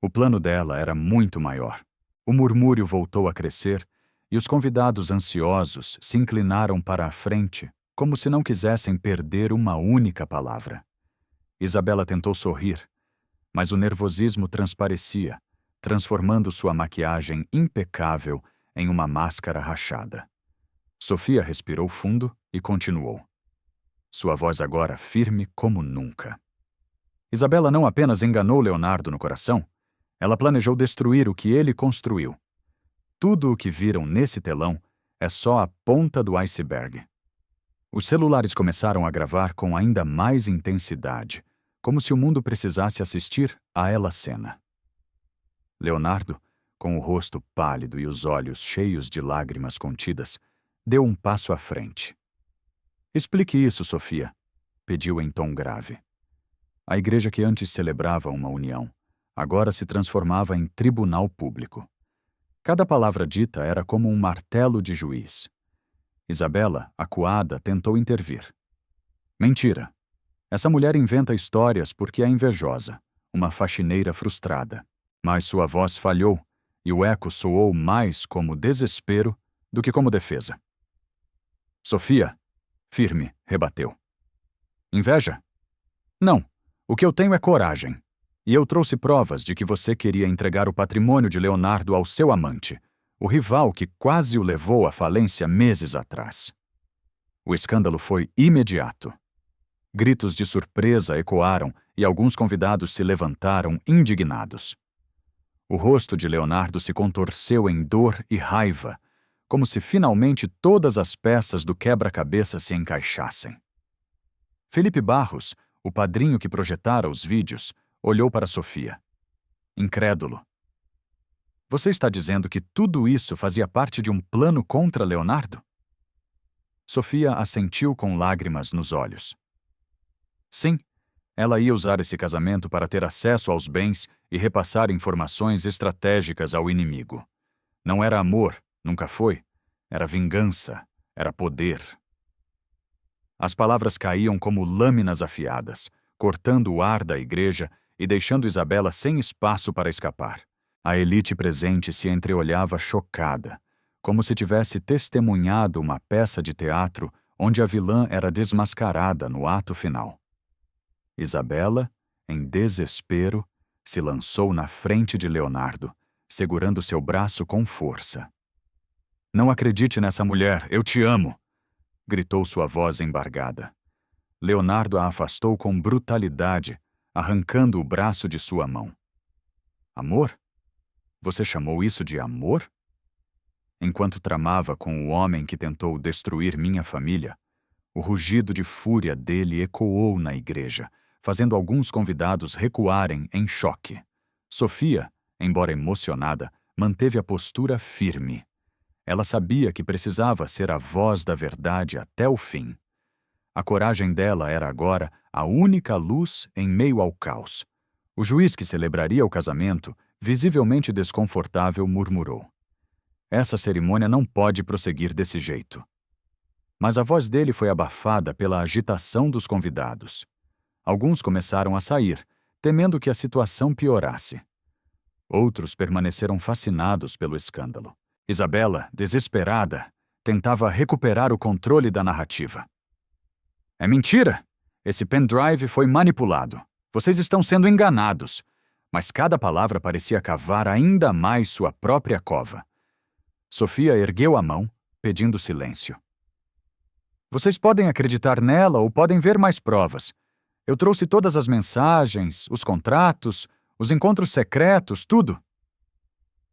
O plano dela era muito maior. O murmúrio voltou a crescer e os convidados ansiosos se inclinaram para a frente, como se não quisessem perder uma única palavra. Isabela tentou sorrir, mas o nervosismo transparecia, transformando sua maquiagem impecável em uma máscara rachada. Sofia respirou fundo e continuou. Sua voz agora firme como nunca. Isabela não apenas enganou Leonardo no coração, ela planejou destruir o que ele construiu. Tudo o que viram nesse telão é só a ponta do iceberg. Os celulares começaram a gravar com ainda mais intensidade, como se o mundo precisasse assistir a ela cena. Leonardo, com o rosto pálido e os olhos cheios de lágrimas contidas, deu um passo à frente. "Explique isso, Sofia", pediu em tom grave. A igreja que antes celebrava uma união, agora se transformava em tribunal público. Cada palavra dita era como um martelo de juiz. Isabela, acuada, tentou intervir. "Mentira. Essa mulher inventa histórias porque é invejosa, uma faxineira frustrada." Mas sua voz falhou e o eco soou mais como desespero do que como defesa. "Sofia", firme, rebateu. "Inveja? Não. O que eu tenho é coragem. E eu trouxe provas de que você queria entregar o patrimônio de Leonardo ao seu amante, o rival que quase o levou à falência meses atrás." O escândalo foi imediato. Gritos de surpresa ecoaram e alguns convidados se levantaram indignados. O rosto de Leonardo se contorceu em dor e raiva, como se finalmente todas as peças do quebra-cabeça se encaixassem. Felipe Barros, o padrinho que projetara os vídeos, olhou para Sofia. Incrédulo. "Você está dizendo que tudo isso fazia parte de um plano contra Leonardo?" Sofia assentiu com lágrimas nos olhos. Sim, ela ia usar esse casamento para ter acesso aos bens e repassar informações estratégicas ao inimigo. Não era amor, nunca foi. Era vingança, era poder. As palavras caíam como lâminas afiadas, cortando o ar da igreja e deixando Isabela sem espaço para escapar. A elite presente se entreolhava chocada, como se tivesse testemunhado uma peça de teatro onde a vilã era desmascarada no ato final. Isabela, em desespero, se lançou na frente de Leonardo, segurando seu braço com força. "Não acredite nessa mulher, eu te amo!" gritou sua voz embargada. Leonardo a afastou com brutalidade, arrancando o braço de sua mão. "Amor? Você chamou isso de amor?" Enquanto tramava com o homem que tentou destruir minha família, o rugido de fúria dele ecoou na igreja, fazendo alguns convidados recuarem em choque. Sofia, embora emocionada, manteve a postura firme. Ela sabia que precisava ser a voz da verdade até o fim. A coragem dela era agora a única luz em meio ao caos. O juiz que celebraria o casamento, visivelmente desconfortável, murmurou: "Essa cerimônia não pode prosseguir desse jeito." Mas a voz dele foi abafada pela agitação dos convidados. Alguns começaram a sair, temendo que a situação piorasse. Outros permaneceram fascinados pelo escândalo. Isabela, desesperada, tentava recuperar o controle da narrativa. É mentira! Esse pendrive foi manipulado. Vocês estão sendo enganados. Mas cada palavra parecia cavar ainda mais sua própria cova. Sofia ergueu a mão, pedindo silêncio. Vocês podem acreditar nela ou podem ver mais provas. Eu trouxe todas as mensagens, os contratos, os encontros secretos, tudo.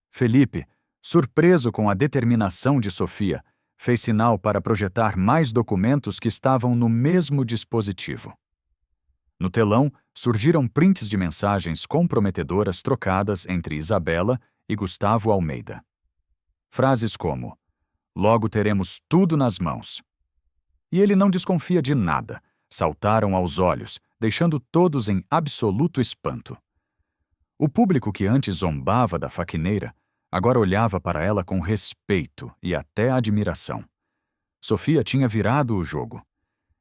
Felipe, surpreso com a determinação de Sofia, fez sinal para projetar mais documentos que estavam no mesmo dispositivo. No telão, surgiram prints de mensagens comprometedoras trocadas entre Isabela e Gustavo Almeida. Frases como: "Logo teremos tudo nas mãos." E ele não desconfia de nada. Saltaram aos olhos, deixando todos em absoluto espanto. O público que antes zombava da faxineira agora olhava para ela com respeito e até admiração. Sofia tinha virado o jogo.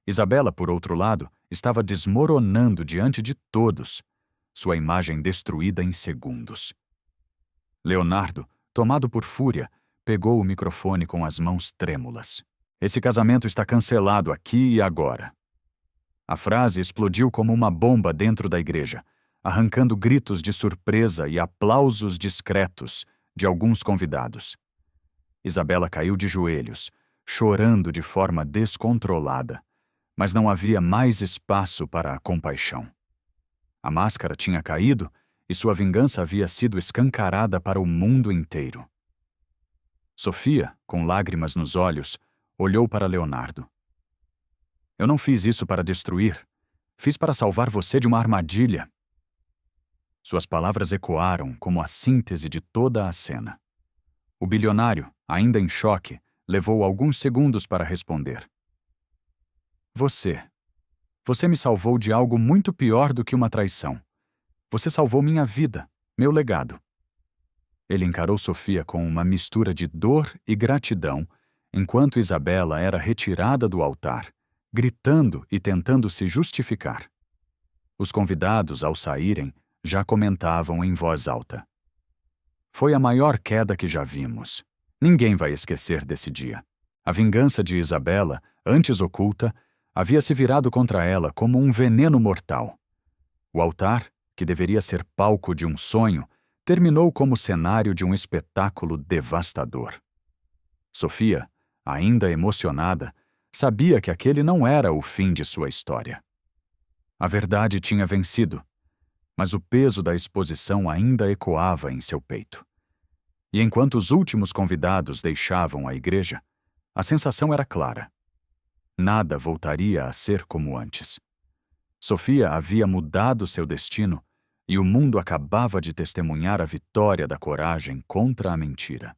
Isabela, por outro lado, estava desmoronando diante de todos, sua imagem destruída em segundos. Leonardo, tomado por fúria, pegou o microfone com as mãos trêmulas. Esse casamento está cancelado aqui e agora. A frase explodiu como uma bomba dentro da igreja, arrancando gritos de surpresa e aplausos discretos de alguns convidados. Isabela caiu de joelhos, chorando de forma descontrolada, mas não havia mais espaço para a compaixão. A máscara tinha caído e sua vingança havia sido escancarada para o mundo inteiro. Sofia, com lágrimas nos olhos, olhou para Leonardo. Eu não fiz isso para destruir. Fiz para salvar você de uma armadilha. Suas palavras ecoaram como a síntese de toda a cena. O bilionário, ainda em choque, levou alguns segundos para responder. Você me salvou de algo muito pior do que uma traição. Você salvou minha vida, meu legado. Ele encarou Sofia com uma mistura de dor e gratidão, enquanto Isabela era retirada do altar, gritando e tentando se justificar. Os convidados, ao saírem, já comentavam em voz alta. Foi a maior queda que já vimos. Ninguém vai esquecer desse dia. A vingança de Isabela, antes oculta, havia se virado contra ela como um veneno mortal. O altar, que deveria ser palco de um sonho, terminou como cenário de um espetáculo devastador. Sofia, ainda emocionada, sabia que aquele não era o fim de sua história. A verdade tinha vencido, mas o peso da exposição ainda ecoava em seu peito. E enquanto os últimos convidados deixavam a igreja, a sensação era clara. Nada voltaria a ser como antes. Sofia havia mudado seu destino e o mundo acabava de testemunhar a vitória da coragem contra a mentira.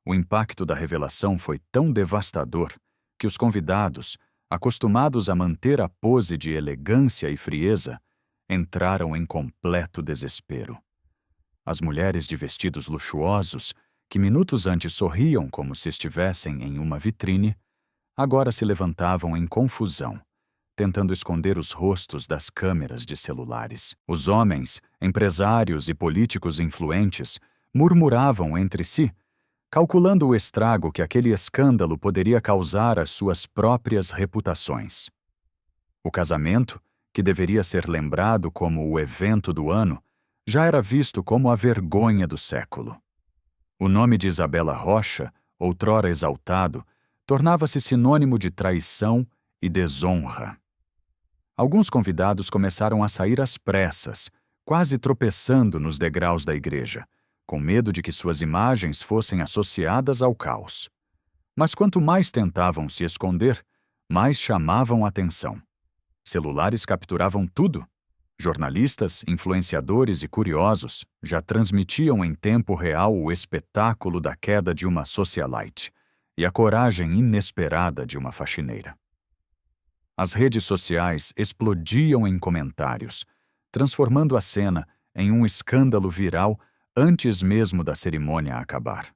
O impacto da revelação foi tão devastador que os convidados, acostumados a manter a pose de elegância e frieza, entraram em completo desespero. As mulheres de vestidos luxuosos, que minutos antes sorriam como se estivessem em uma vitrine, agora se levantavam em confusão, tentando esconder os rostos das câmeras de celulares. Os homens, empresários e políticos influentes murmuravam entre si, calculando o estrago que aquele escândalo poderia causar às suas próprias reputações. O casamento, que deveria ser lembrado como o evento do ano, já era visto como a vergonha do século. O nome de Isabela Rocha, outrora exaltado, tornava-se sinônimo de traição e desonra. Alguns convidados começaram a sair às pressas, quase tropeçando nos degraus da igreja, com medo de que suas imagens fossem associadas ao caos. Mas quanto mais tentavam se esconder, mais chamavam a atenção. Celulares capturavam tudo. Jornalistas, influenciadores e curiosos já transmitiam em tempo real o espetáculo da queda de uma socialite e a coragem inesperada de uma faxineira. As redes sociais explodiam em comentários, transformando a cena em um escândalo viral antes mesmo da cerimônia acabar.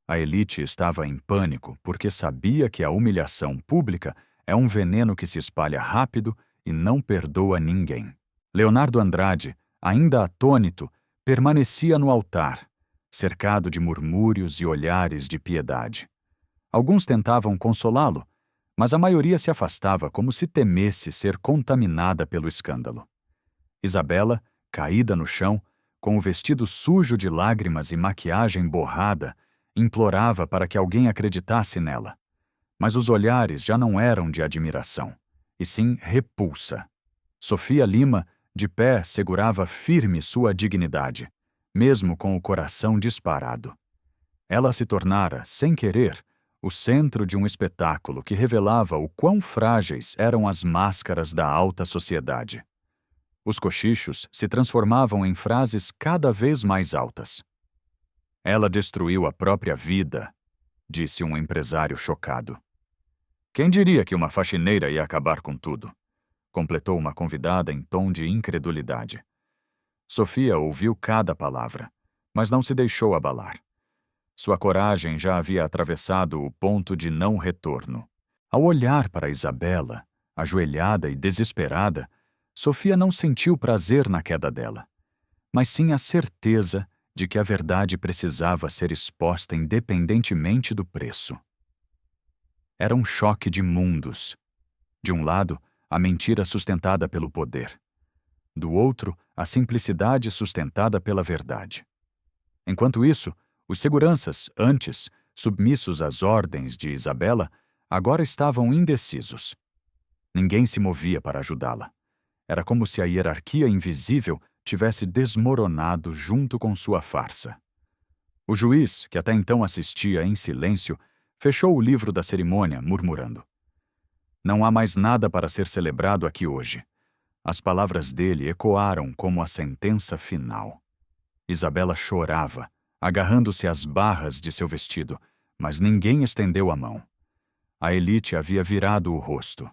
A elite estava em pânico porque sabia que a humilhação pública é um veneno que se espalha rápido e não perdoa ninguém. Leonardo Andrade, ainda atônito, permanecia no altar, cercado de murmúrios e olhares de piedade. Alguns tentavam consolá-lo, mas a maioria se afastava como se temesse ser contaminada pelo escândalo. Isabela, caída no chão, com o vestido sujo de lágrimas e maquiagem borrada, implorava para que alguém acreditasse nela. Mas os olhares já não eram de admiração, e sim repulsa. Sofia Lima, de pé, segurava firme sua dignidade, mesmo com o coração disparado. Ela se tornara, sem querer, o centro de um espetáculo que revelava o quão frágeis eram as máscaras da alta sociedade. Os cochichos se transformavam em frases cada vez mais altas. Ela destruiu a própria vida, disse um empresário chocado. Quem diria que uma faxineira ia acabar com tudo? Completou uma convidada em tom de incredulidade. Sofia ouviu cada palavra, mas não se deixou abalar. Sua coragem já havia atravessado o ponto de não retorno. Ao olhar para Isabela, ajoelhada e desesperada, Sofia não sentiu prazer na queda dela, mas sim a certeza de que a verdade precisava ser exposta independentemente do preço. Era um choque de mundos. De um lado, a mentira sustentada pelo poder. Do outro, a simplicidade sustentada pela verdade. Enquanto isso, os seguranças, antes submissos às ordens de Isabela, agora estavam indecisos. Ninguém se movia para ajudá-la. Era como se a hierarquia invisível tivesse desmoronado junto com sua farsa. O juiz, que até então assistia em silêncio, fechou o livro da cerimônia, murmurando: "Não há mais nada para ser celebrado aqui hoje." As palavras dele ecoaram como a sentença final. Isabela chorava, agarrando-se às barras de seu vestido, mas ninguém estendeu a mão. A elite havia virado o rosto.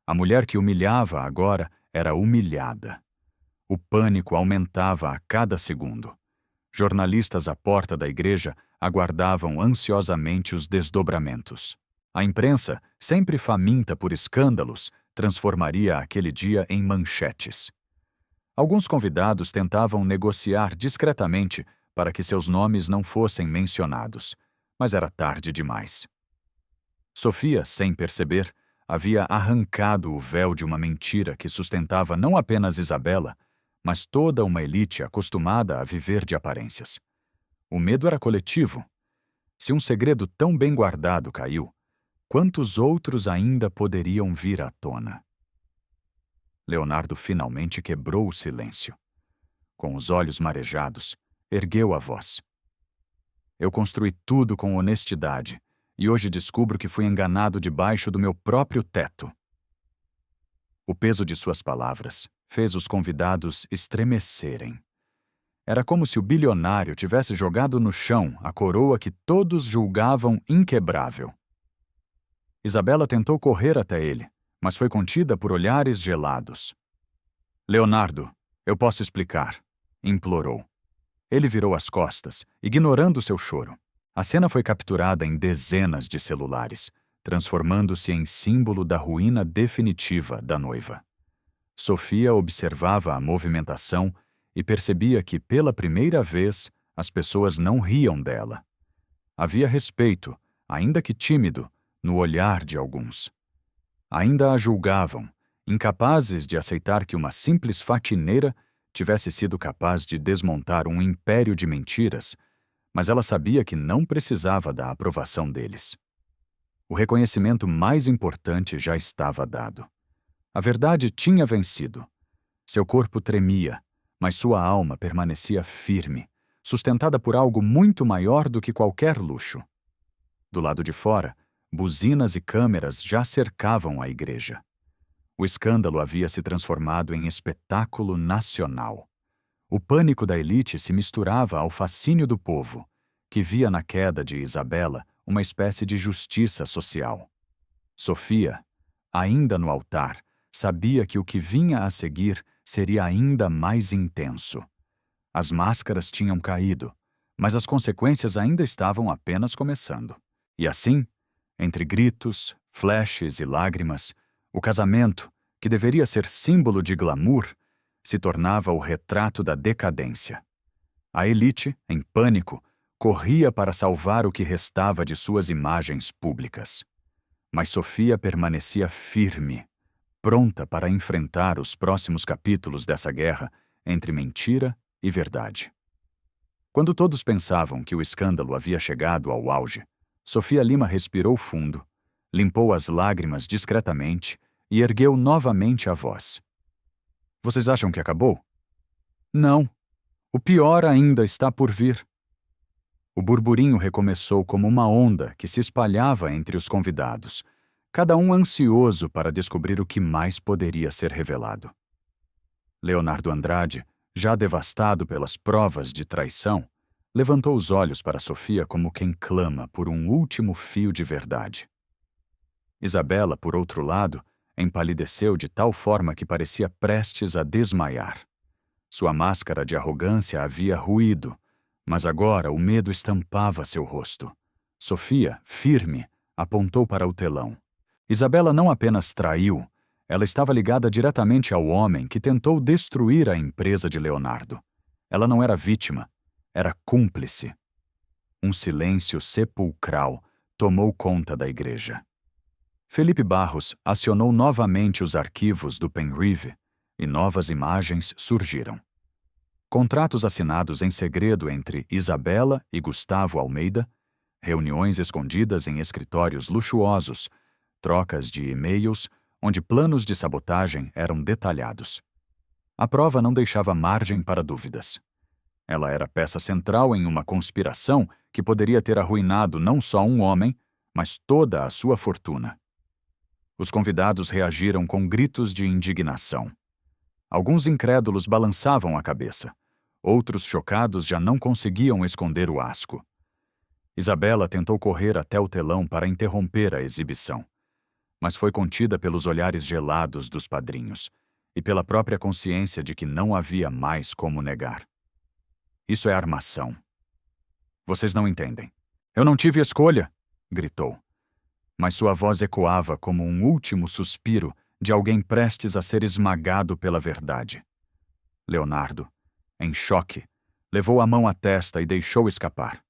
A mulher que humilhava agora era humilhada. O pânico aumentava a cada segundo. Jornalistas à porta da igreja aguardavam ansiosamente os desdobramentos. A imprensa, sempre faminta por escândalos, transformaria aquele dia em manchetes. Alguns convidados tentavam negociar discretamente para que seus nomes não fossem mencionados, mas era tarde demais. Sofia, sem perceber, havia arrancado o véu de uma mentira que sustentava não apenas Isabela, mas toda uma elite acostumada a viver de aparências. O medo era coletivo. Se um segredo tão bem guardado caiu, quantos outros ainda poderiam vir à tona? Leonardo finalmente quebrou o silêncio. Com os olhos marejados, ergueu a voz. Eu construí tudo com honestidade, e hoje descubro que fui enganado debaixo do meu próprio teto. O peso de suas palavras fez os convidados estremecerem. Era como se o bilionário tivesse jogado no chão a coroa que todos julgavam inquebrável. Isabela tentou correr até ele, mas foi contida por olhares gelados. Leonardo, eu posso explicar, implorou. Ele virou as costas, ignorando seu choro. A cena foi capturada em dezenas de celulares, transformando-se em símbolo da ruína definitiva da noiva. Sofia observava a movimentação e percebia que, pela primeira vez, as pessoas não riam dela. Havia respeito, ainda que tímido, no olhar de alguns. Ainda a julgavam, incapazes de aceitar que uma simples faxineira tivesse sido capaz de desmontar um império de mentiras, mas ela sabia que não precisava da aprovação deles. O reconhecimento mais importante já estava dado. A verdade tinha vencido. Seu corpo tremia, mas sua alma permanecia firme, sustentada por algo muito maior do que qualquer luxo. Do lado de fora, buzinas e câmeras já cercavam a igreja. O escândalo havia se transformado em espetáculo nacional. O pânico da elite se misturava ao fascínio do povo, que via na queda de Isabela uma espécie de justiça social. Sofia, ainda no altar, sabia que o que vinha a seguir seria ainda mais intenso. As máscaras tinham caído, mas as consequências ainda estavam apenas começando. E assim, entre gritos, flashes e lágrimas, o casamento, que deveria ser símbolo de glamour, se tornava o retrato da decadência. A elite, em pânico, corria para salvar o que restava de suas imagens públicas. Mas Sofia permanecia firme, pronta para enfrentar os próximos capítulos dessa guerra entre mentira e verdade. Quando todos pensavam que o escândalo havia chegado ao auge, Sofia Lima respirou fundo, limpou as lágrimas discretamente e ergueu novamente a voz. Vocês acham que acabou? Não. O pior ainda está por vir. O burburinho recomeçou como uma onda que se espalhava entre os convidados, cada um ansioso para descobrir o que mais poderia ser revelado. Leonardo Andrade, já devastado pelas provas de traição, levantou os olhos para Sofia como quem clama por um último fio de verdade. Isabela, por outro lado, empalideceu de tal forma que parecia prestes a desmaiar. Sua máscara de arrogância havia ruído, mas agora o medo estampava seu rosto. Sofia, firme, apontou para o telão. Isabela não apenas traiu, ela estava ligada diretamente ao homem que tentou destruir a empresa de Leonardo. Ela não era vítima, era cúmplice. Um silêncio sepulcral tomou conta da igreja. Felipe Barros acionou novamente os arquivos do Penrive e novas imagens surgiram. Contratos assinados em segredo entre Isabela e Gustavo Almeida, reuniões escondidas em escritórios luxuosos, trocas de e-mails onde planos de sabotagem eram detalhados. A prova não deixava margem para dúvidas. Ela era peça central em uma conspiração que poderia ter arruinado não só um homem, mas toda a sua fortuna. Os convidados reagiram com gritos de indignação. Alguns incrédulos balançavam a cabeça. Outros chocados já não conseguiam esconder o asco. Isabela tentou correr até o telão para interromper a exibição, mas foi contida pelos olhares gelados dos padrinhos e pela própria consciência de que não havia mais como negar. Isso é armação. Vocês não entendem. Eu não tive escolha, gritou. Mas sua voz ecoava como um último suspiro de alguém prestes a ser esmagado pela verdade. Leonardo, em choque, levou a mão à testa e deixou escapar.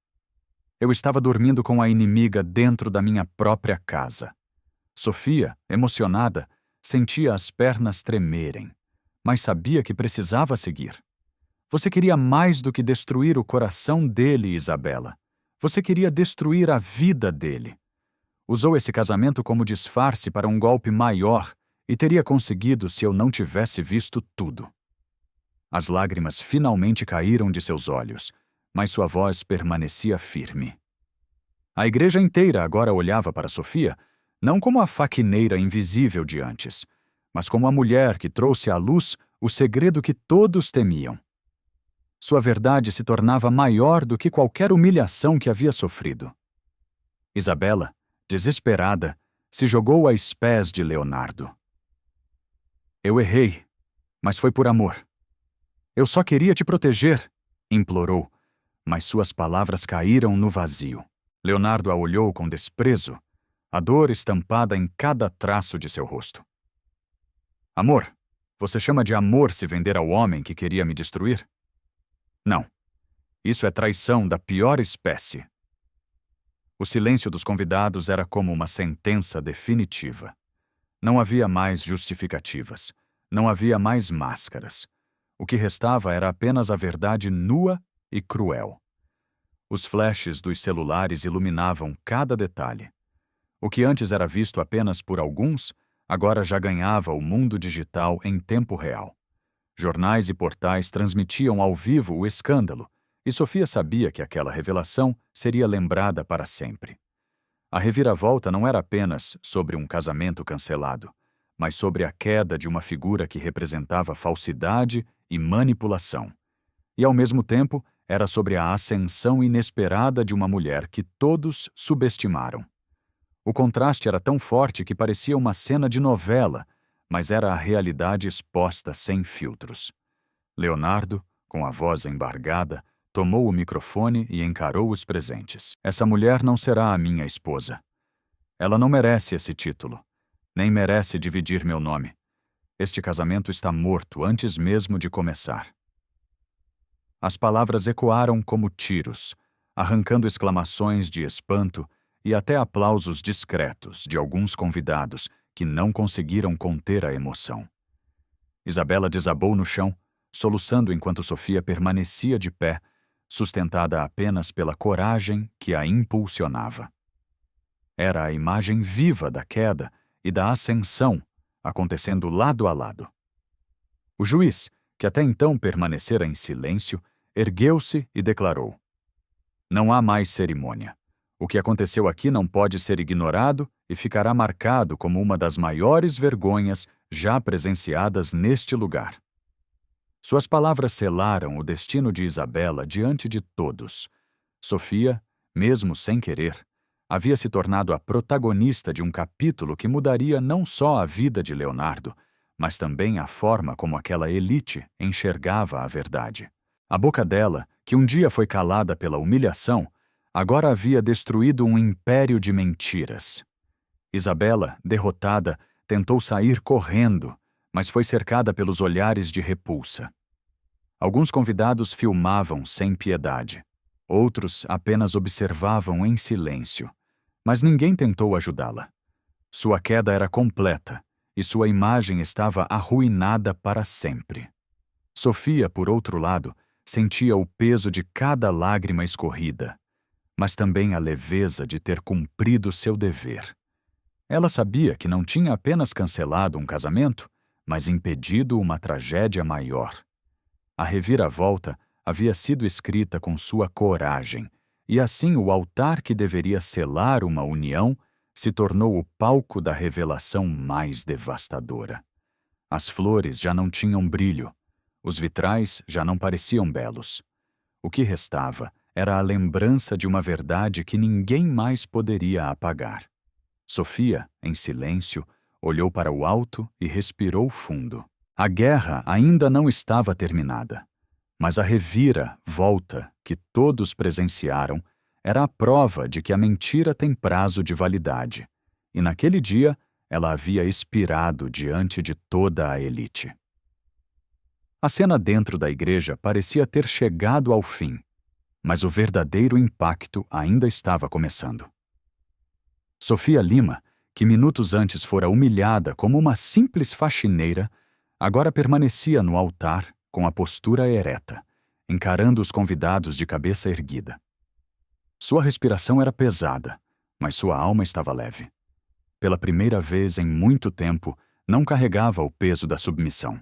Eu estava dormindo com a inimiga dentro da minha própria casa. Sofia, emocionada, sentia as pernas tremerem, mas sabia que precisava seguir. Você queria mais do que destruir o coração dele, Isabela. Você queria destruir a vida dele. Usou esse casamento como disfarce para um golpe maior e teria conseguido se eu não tivesse visto tudo. As lágrimas finalmente caíram de seus olhos, mas sua voz permanecia firme. A igreja inteira agora olhava para Sofia, não como a faquineira invisível de antes, mas como a mulher que trouxe à luz o segredo que todos temiam. Sua verdade se tornava maior do que qualquer humilhação que havia sofrido. Isabela, desesperada, se jogou aos pés de Leonardo. Eu errei, mas foi por amor. Eu só queria te proteger, implorou, mas suas palavras caíram no vazio. Leonardo a olhou com desprezo, a dor estampada em cada traço de seu rosto. Amor? Você chama de amor se vender ao homem que queria me destruir? Não. Isso é traição da pior espécie. O silêncio dos convidados era como uma sentença definitiva. Não havia mais justificativas. Não havia mais máscaras. O que restava era apenas a verdade nua e cruel. Os flashes dos celulares iluminavam cada detalhe. O que antes era visto apenas por alguns, agora já ganhava o mundo digital em tempo real. Jornais e portais transmitiam ao vivo o escândalo, e Sofia sabia que aquela revelação seria lembrada para sempre. A reviravolta não era apenas sobre um casamento cancelado, mas sobre a queda de uma figura que representava falsidade e manipulação. E, ao mesmo tempo, era sobre a ascensão inesperada de uma mulher que todos subestimaram. O contraste era tão forte que parecia uma cena de novela, mas era a realidade exposta sem filtros. Leonardo, com a voz embargada, tomou o microfone e encarou os presentes. Essa mulher não será a minha esposa. Ela não merece esse título, nem merece dividir meu nome. Este casamento está morto antes mesmo de começar. As palavras ecoaram como tiros. arrancando exclamações de espanto e até aplausos discretos de alguns convidados que não conseguiram conter a emoção. Isabela desabou no chão, soluçando enquanto Sofia permanecia de pé, sustentada apenas pela coragem que a impulsionava. Era a imagem viva da queda e da ascensão acontecendo lado a lado. O juiz, que até então permanecera em silêncio, ergueu-se e declarou: "Não há mais cerimônia. O que aconteceu aqui não pode ser ignorado e ficará marcado como uma das maiores vergonhas já presenciadas neste lugar." Suas palavras selaram o destino de Isabela diante de todos. Sofia, mesmo sem querer, havia se tornado a protagonista de um capítulo que mudaria não só a vida de Leonardo, mas também a forma como aquela elite enxergava a verdade. A boca dela, que um dia foi calada pela humilhação, agora havia destruído um império de mentiras. Isabela, derrotada, tentou sair correndo, mas foi cercada pelos olhares de repulsa. Alguns convidados filmavam sem piedade. Outros apenas observavam em silêncio. Mas ninguém tentou ajudá-la. Sua queda era completa e sua imagem estava arruinada para sempre. Sofia, por outro lado, sentia o peso de cada lágrima escorrida, mas também a leveza de ter cumprido seu dever. Ela sabia que não tinha apenas cancelado um casamento, mas impedido uma tragédia maior. A reviravolta havia sido escrita com sua coragem, e assim o altar que deveria selar uma união se tornou o palco da revelação mais devastadora. As flores já não tinham brilho, os vitrais já não pareciam belos. O que restava era a lembrança de uma verdade que ninguém mais poderia apagar. Sofia, em silêncio, olhou para o alto e respirou fundo. A guerra ainda não estava terminada, mas a reviravolta que todos presenciaram era a prova de que a mentira tem prazo de validade, e naquele dia ela havia expirado diante de toda a elite. A cena dentro da igreja parecia ter chegado ao fim, mas o verdadeiro impacto ainda estava começando. Sofia Lima, que minutos antes fora humilhada como uma simples faxineira, agora permanecia no altar com a postura ereta, encarando os convidados de cabeça erguida. Sua respiração era pesada, mas sua alma estava leve. Pela primeira vez em muito tempo, não carregava o peso da submissão.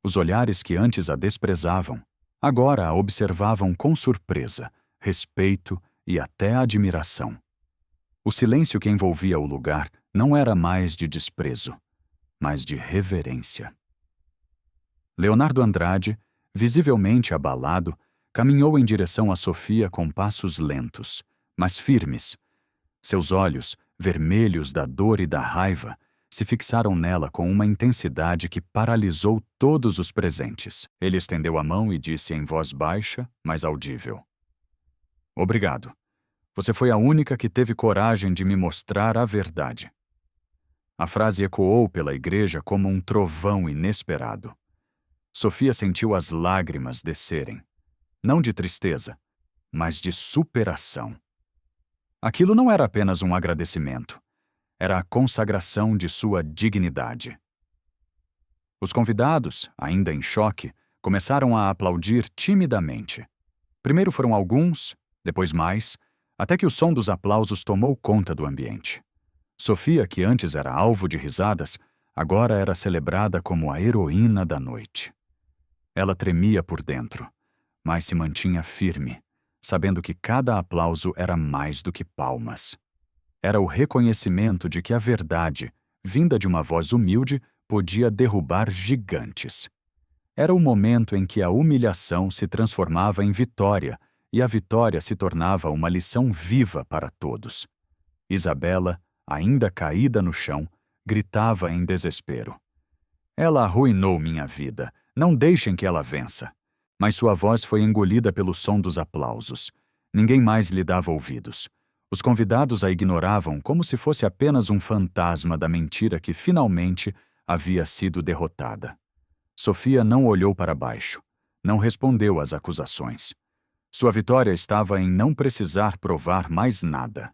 Os olhares que antes a desprezavam, agora a observavam com surpresa, respeito e até admiração. O silêncio que envolvia o lugar não era mais de desprezo, mas de reverência. Leonardo Andrade, visivelmente abalado, caminhou em direção a Sofia com passos lentos, mas firmes. Seus olhos, vermelhos da dor e da raiva, se fixaram nela com uma intensidade que paralisou todos os presentes. Ele estendeu a mão e disse em voz baixa, mas audível: "Obrigado. Você foi a única que teve coragem de me mostrar a verdade." A frase ecoou pela igreja como um trovão inesperado. Sofia sentiu as lágrimas descerem, não de tristeza, mas de superação. Aquilo não era apenas um agradecimento, era a consagração de sua dignidade. Os convidados, ainda em choque, começaram a aplaudir timidamente. Primeiro foram alguns, depois mais, até que o som dos aplausos tomou conta do ambiente. Sofia, que antes era alvo de risadas, agora era celebrada como a heroína da noite. Ela tremia por dentro, mas se mantinha firme, sabendo que cada aplauso era mais do que palmas. Era o reconhecimento de que a verdade, vinda de uma voz humilde, podia derrubar gigantes. Era o momento em que a humilhação se transformava em vitória e a vitória se tornava uma lição viva para todos. Isabela, ainda caída no chão, gritava em desespero: "Ela arruinou minha vida. Não deixem que ela vença." Mas sua voz foi engolida pelo som dos aplausos. Ninguém mais lhe dava ouvidos. Os convidados a ignoravam como se fosse apenas um fantasma da mentira que finalmente havia sido derrotada. Sofia não olhou para baixo. Não respondeu às acusações. Sua vitória estava em não precisar provar mais nada.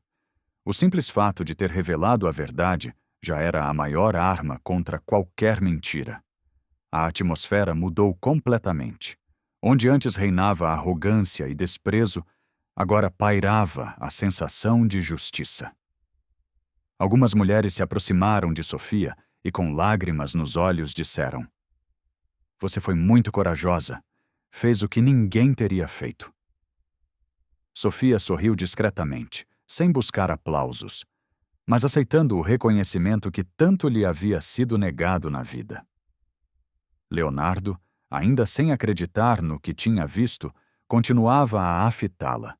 O simples fato de ter revelado a verdade já era a maior arma contra qualquer mentira. A atmosfera mudou completamente. Onde antes reinava arrogância e desprezo, agora pairava a sensação de justiça. Algumas mulheres se aproximaram de Sofia e, com lágrimas nos olhos, disseram: "Você foi muito corajosa. Fez o que ninguém teria feito." Sofia sorriu discretamente, sem buscar aplausos, mas aceitando o reconhecimento que tanto lhe havia sido negado na vida. Leonardo, ainda sem acreditar no que tinha visto, continuava a afitá-la,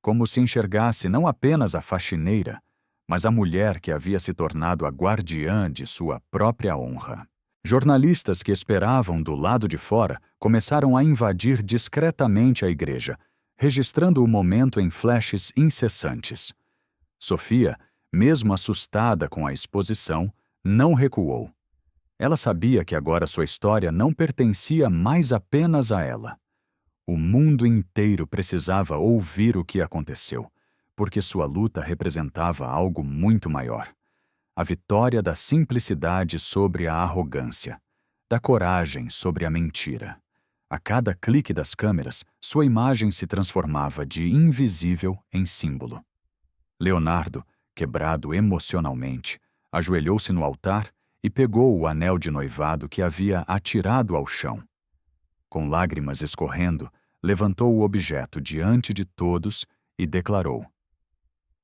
como se enxergasse não apenas a faxineira, mas a mulher que havia se tornado a guardiã de sua própria honra. Jornalistas que esperavam do lado de fora começaram a invadir discretamente a igreja, registrando o momento em flashes incessantes. Sofia, mesmo assustada com a exposição, não recuou. Ela sabia que agora sua história não pertencia mais apenas a ela. O mundo inteiro precisava ouvir o que aconteceu, porque sua luta representava algo muito maior. A vitória da simplicidade sobre a arrogância, da coragem sobre a mentira. A cada clique das câmeras, sua imagem se transformava de invisível em símbolo. Leonardo, quebrado emocionalmente, ajoelhou-se no altar e pegou o anel de noivado que havia atirado ao chão. Com lágrimas escorrendo, levantou o objeto diante de todos e declarou: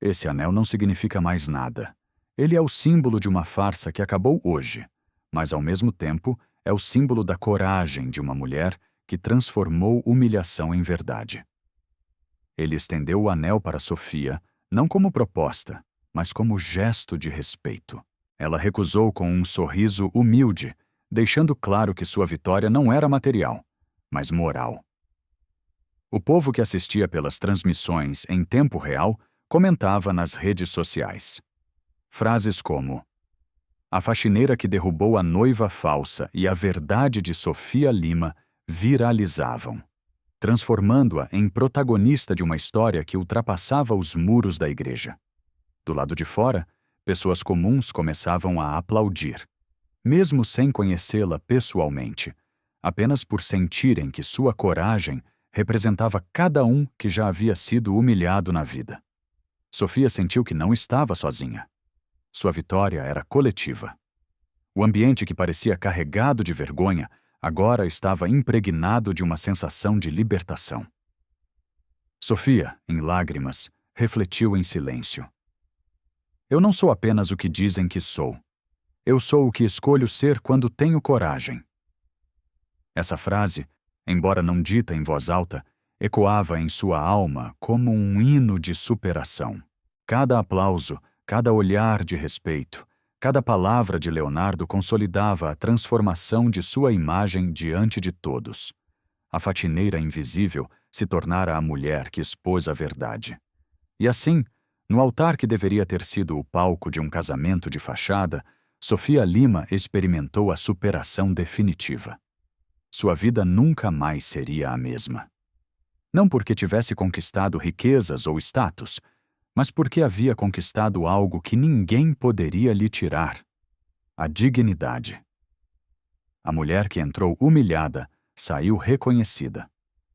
"Esse anel não significa mais nada. Ele é o símbolo de uma farsa que acabou hoje, mas ao mesmo tempo é o símbolo da coragem de uma mulher que transformou humilhação em verdade." Ele estendeu o anel para Sofia, não como proposta, mas como gesto de respeito. Ela recusou com um sorriso humilde, deixando claro que sua vitória não era material, mas moral. O povo que assistia pelas transmissões em tempo real comentava nas redes sociais. Frases como: "A faxineira que derrubou a noiva falsa e a verdade de Sofia Lima" viralizavam, transformando-a em protagonista de uma história que ultrapassava os muros da igreja. Do lado de fora, pessoas comuns começavam a aplaudir, mesmo sem conhecê-la pessoalmente, apenas por sentirem que sua coragem representava cada um que já havia sido humilhado na vida. Sofia sentiu que não estava sozinha. Sua vitória era coletiva. O ambiente que parecia carregado de vergonha agora estava impregnado de uma sensação de libertação. Sofia, em lágrimas, refletiu em silêncio. "Eu não sou apenas o que dizem que sou. Eu sou o que escolho ser quando tenho coragem." Essa frase, embora não dita em voz alta, ecoava em sua alma como um hino de superação. Cada aplauso, cada olhar de respeito, cada palavra de Leonardo consolidava a transformação de sua imagem diante de todos. A faxineira invisível se tornara a mulher que expôs a verdade. E assim, no altar que deveria ter sido o palco de um casamento de fachada, Sofia Lima experimentou a superação definitiva. Sua vida nunca mais seria a mesma. Não porque tivesse conquistado riquezas ou status, mas porque havia conquistado algo que ninguém poderia lhe tirar: a dignidade. A mulher que entrou humilhada saiu reconhecida.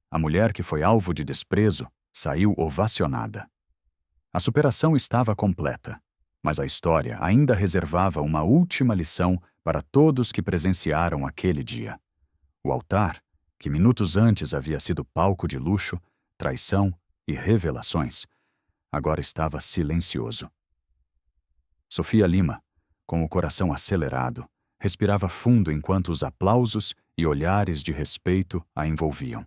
A mulher que foi alvo de desprezo saiu ovacionada. A superação estava completa, mas a história ainda reservava uma última lição para todos que presenciaram aquele dia. O altar, que minutos antes havia sido palco de luxo, traição e revelações, agora estava silencioso. Sofia Lima, com o coração acelerado, respirava fundo enquanto os aplausos e olhares de respeito a envolviam.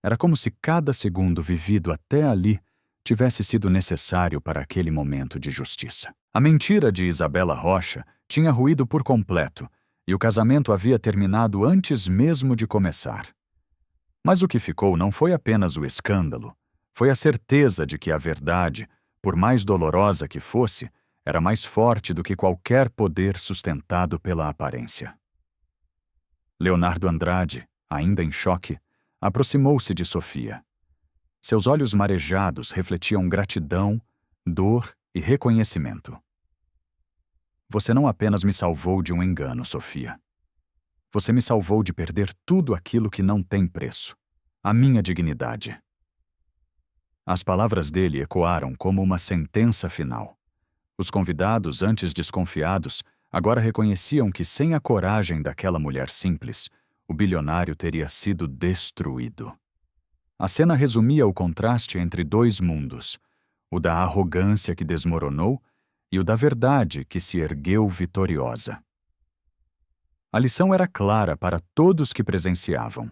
Era como se cada segundo vivido até ali tivesse sido necessário para aquele momento de justiça. A mentira de Isabela Rocha tinha ruído por completo e o casamento havia terminado antes mesmo de começar. Mas o que ficou não foi apenas o escândalo, foi a certeza de que a verdade, por mais dolorosa que fosse, era mais forte do que qualquer poder sustentado pela aparência. Leonardo Andrade, ainda em choque, aproximou-se de Sofia. Seus olhos marejados refletiam gratidão, dor e reconhecimento. Você não apenas me salvou de um engano, Sofia. Você me salvou de perder tudo aquilo que não tem preço, a minha dignidade. As palavras dele ecoaram como uma sentença final. Os convidados, antes desconfiados, agora reconheciam que sem a coragem daquela mulher simples, o bilionário teria sido destruído. A cena resumia o contraste entre dois mundos, o da arrogância que desmoronou e o da verdade que se ergueu vitoriosa. A lição era clara para todos que presenciavam.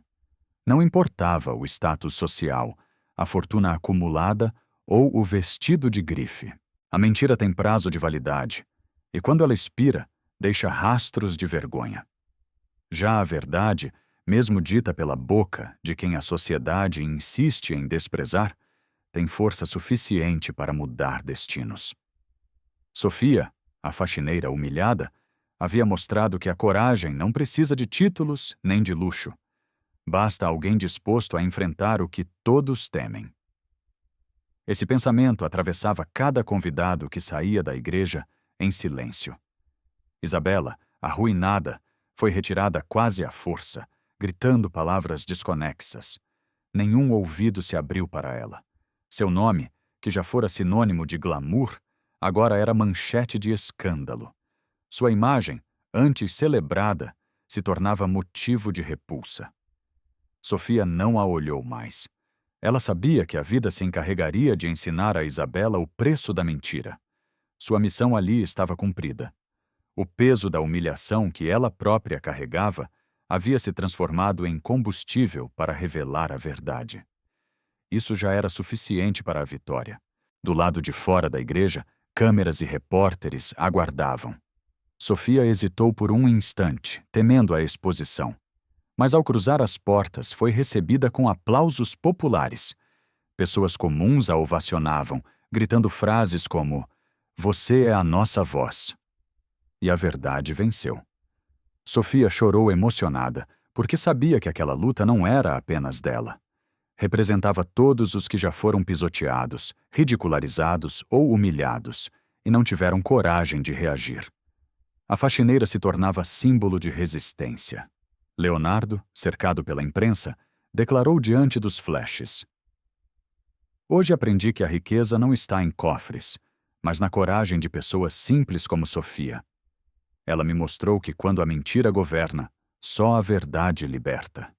Não importava o status social, a fortuna acumulada ou o vestido de grife. A mentira tem prazo de validade, e quando ela expira, deixa rastros de vergonha. Já a verdade, mesmo dita pela boca de quem a sociedade insiste em desprezar, tem força suficiente para mudar destinos. Sofia, a faxineira humilhada, havia mostrado que a coragem não precisa de títulos nem de luxo. Basta alguém disposto a enfrentar o que todos temem. Esse pensamento atravessava cada convidado que saía da igreja em silêncio. Isabela, arruinada, foi retirada quase à força, gritando palavras desconexas. Nenhum ouvido se abriu para ela. Seu nome, que já fora sinônimo de glamour, agora era manchete de escândalo. Sua imagem, antes celebrada, se tornava motivo de repulsa. Sofia não a olhou mais. Ela sabia que a vida se encarregaria de ensinar a Isabela o preço da mentira. Sua missão ali estava cumprida. O peso da humilhação que ela própria carregava havia se transformado em combustível para revelar a verdade. Isso já era suficiente para a vitória. Do lado de fora da igreja, câmeras e repórteres aguardavam. Sofia hesitou por um instante, temendo a exposição. Mas ao cruzar as portas foi recebida com aplausos populares. Pessoas comuns a ovacionavam, gritando frases como "Você é a nossa voz". E a verdade venceu. Sofia chorou emocionada, porque sabia que aquela luta não era apenas dela. Representava todos os que já foram pisoteados, ridicularizados ou humilhados, e não tiveram coragem de reagir. A faxineira se tornava símbolo de resistência. Leonardo, cercado pela imprensa, declarou diante dos flashes: "Hoje aprendi que a riqueza não está em cofres, mas na coragem de pessoas simples como Sofia. Ela me mostrou que quando a mentira governa, só a verdade liberta."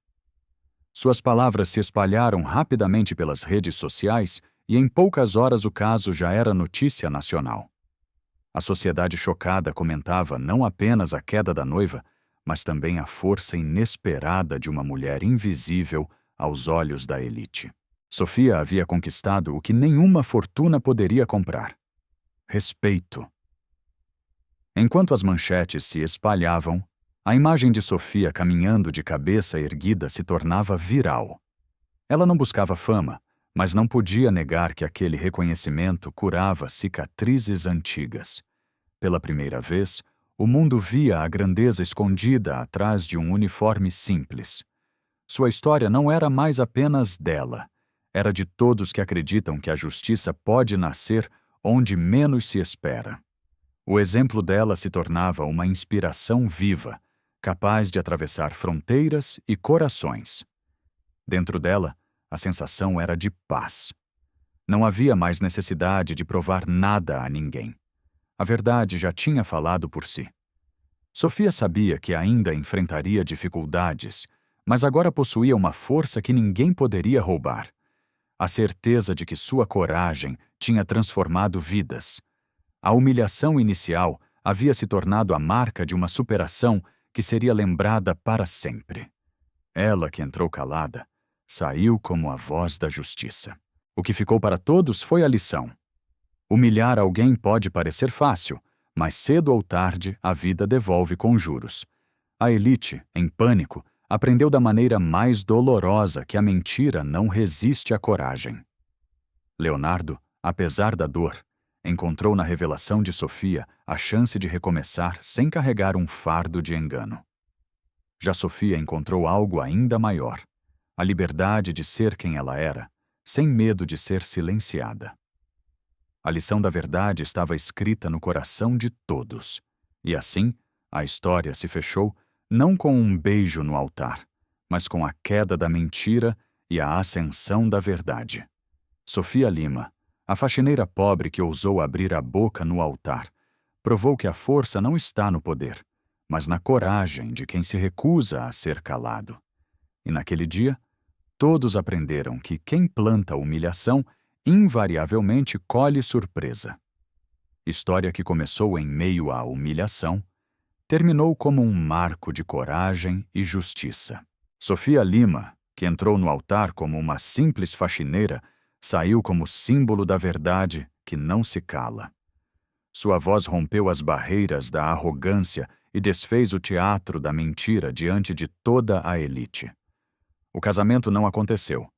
Suas palavras se espalharam rapidamente pelas redes sociais e em poucas horas o caso já era notícia nacional. A sociedade chocada comentava não apenas a queda da noiva, mas também a força inesperada de uma mulher invisível aos olhos da elite. Sofia havia conquistado o que nenhuma fortuna poderia comprar: respeito. Enquanto as manchetes se espalhavam, a imagem de Sofia caminhando de cabeça erguida se tornava viral. Ela não buscava fama, mas não podia negar que aquele reconhecimento curava cicatrizes antigas. Pela primeira vez, o mundo via a grandeza escondida atrás de um uniforme simples. Sua história não era mais apenas dela. Era de todos que acreditam que a justiça pode nascer onde menos se espera. O exemplo dela se tornava uma inspiração viva, capaz de atravessar fronteiras e corações. Dentro dela, a sensação era de paz. Não havia mais necessidade de provar nada a ninguém. A verdade já tinha falado por si. Sofia sabia que ainda enfrentaria dificuldades, mas agora possuía uma força que ninguém poderia roubar. A certeza de que sua coragem tinha transformado vidas. A humilhação inicial havia se tornado a marca de uma superação que seria lembrada para sempre. Ela, que entrou calada, saiu como a voz da justiça. O que ficou para todos foi a lição. Humilhar alguém pode parecer fácil, mas cedo ou tarde a vida devolve com juros. A elite, em pânico, aprendeu da maneira mais dolorosa que a mentira não resiste à coragem. Leonardo, apesar da dor, encontrou na revelação de Sofia a chance de recomeçar sem carregar um fardo de engano. Já Sofia encontrou algo ainda maior: a liberdade de ser quem ela era, sem medo de ser silenciada. A lição da verdade estava escrita no coração de todos, e assim a história se fechou não com um beijo no altar, mas com a queda da mentira e a ascensão da verdade. Sofia Lima, a faxineira pobre que ousou abrir a boca no altar, provou que a força não está no poder, mas na coragem de quem se recusa a ser calado. E naquele dia, todos aprenderam que quem planta humilhação invariavelmente colhe surpresa. História que começou em meio à humilhação, terminou como um marco de coragem e justiça. Sofia Lima, que entrou no altar como uma simples faxineira, saiu como símbolo da verdade que não se cala. Sua voz rompeu as barreiras da arrogância e desfez o teatro da mentira diante de toda a elite. O casamento não aconteceu,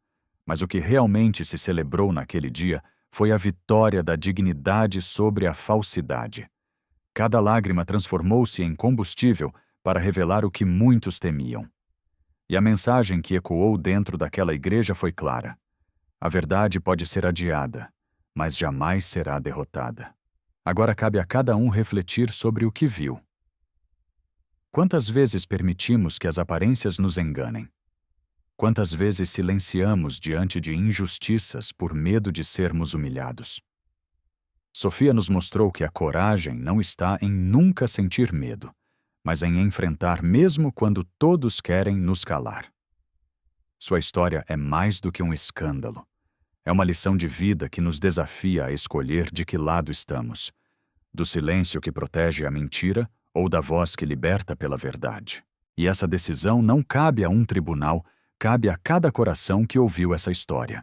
mas o que realmente se celebrou naquele dia foi a vitória da dignidade sobre a falsidade. Cada lágrima transformou-se em combustível para revelar o que muitos temiam. E a mensagem que ecoou dentro daquela igreja foi clara: a verdade pode ser adiada, mas jamais será derrotada. Agora cabe a cada um refletir sobre o que viu. Quantas vezes permitimos que as aparências nos enganem? Quantas vezes silenciamos diante de injustiças por medo de sermos humilhados? Sofia nos mostrou que a coragem não está em nunca sentir medo, mas em enfrentar mesmo quando todos querem nos calar. Sua história é mais do que um escândalo. É uma lição de vida que nos desafia a escolher de que lado estamos, do silêncio que protege a mentira ou da voz que liberta pela verdade. E essa decisão não cabe a um tribunal, cabe a cada coração que ouviu essa história.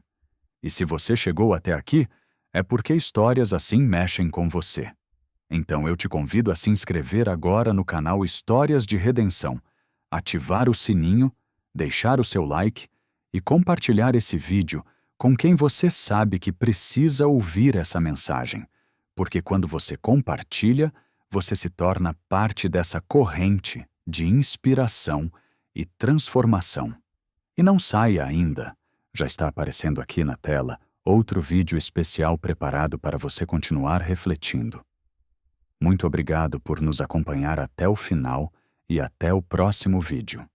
E se você chegou até aqui, é porque histórias assim mexem com você. Então eu te convido a se inscrever agora no canal Histórias de Redenção, ativar o sininho, deixar o seu like e compartilhar esse vídeo com quem você sabe que precisa ouvir essa mensagem, porque quando você compartilha, você se torna parte dessa corrente de inspiração e transformação. E não saia ainda, já está aparecendo aqui na tela outro vídeo especial preparado para você continuar refletindo. Muito obrigado por nos acompanhar até o final e até o próximo vídeo.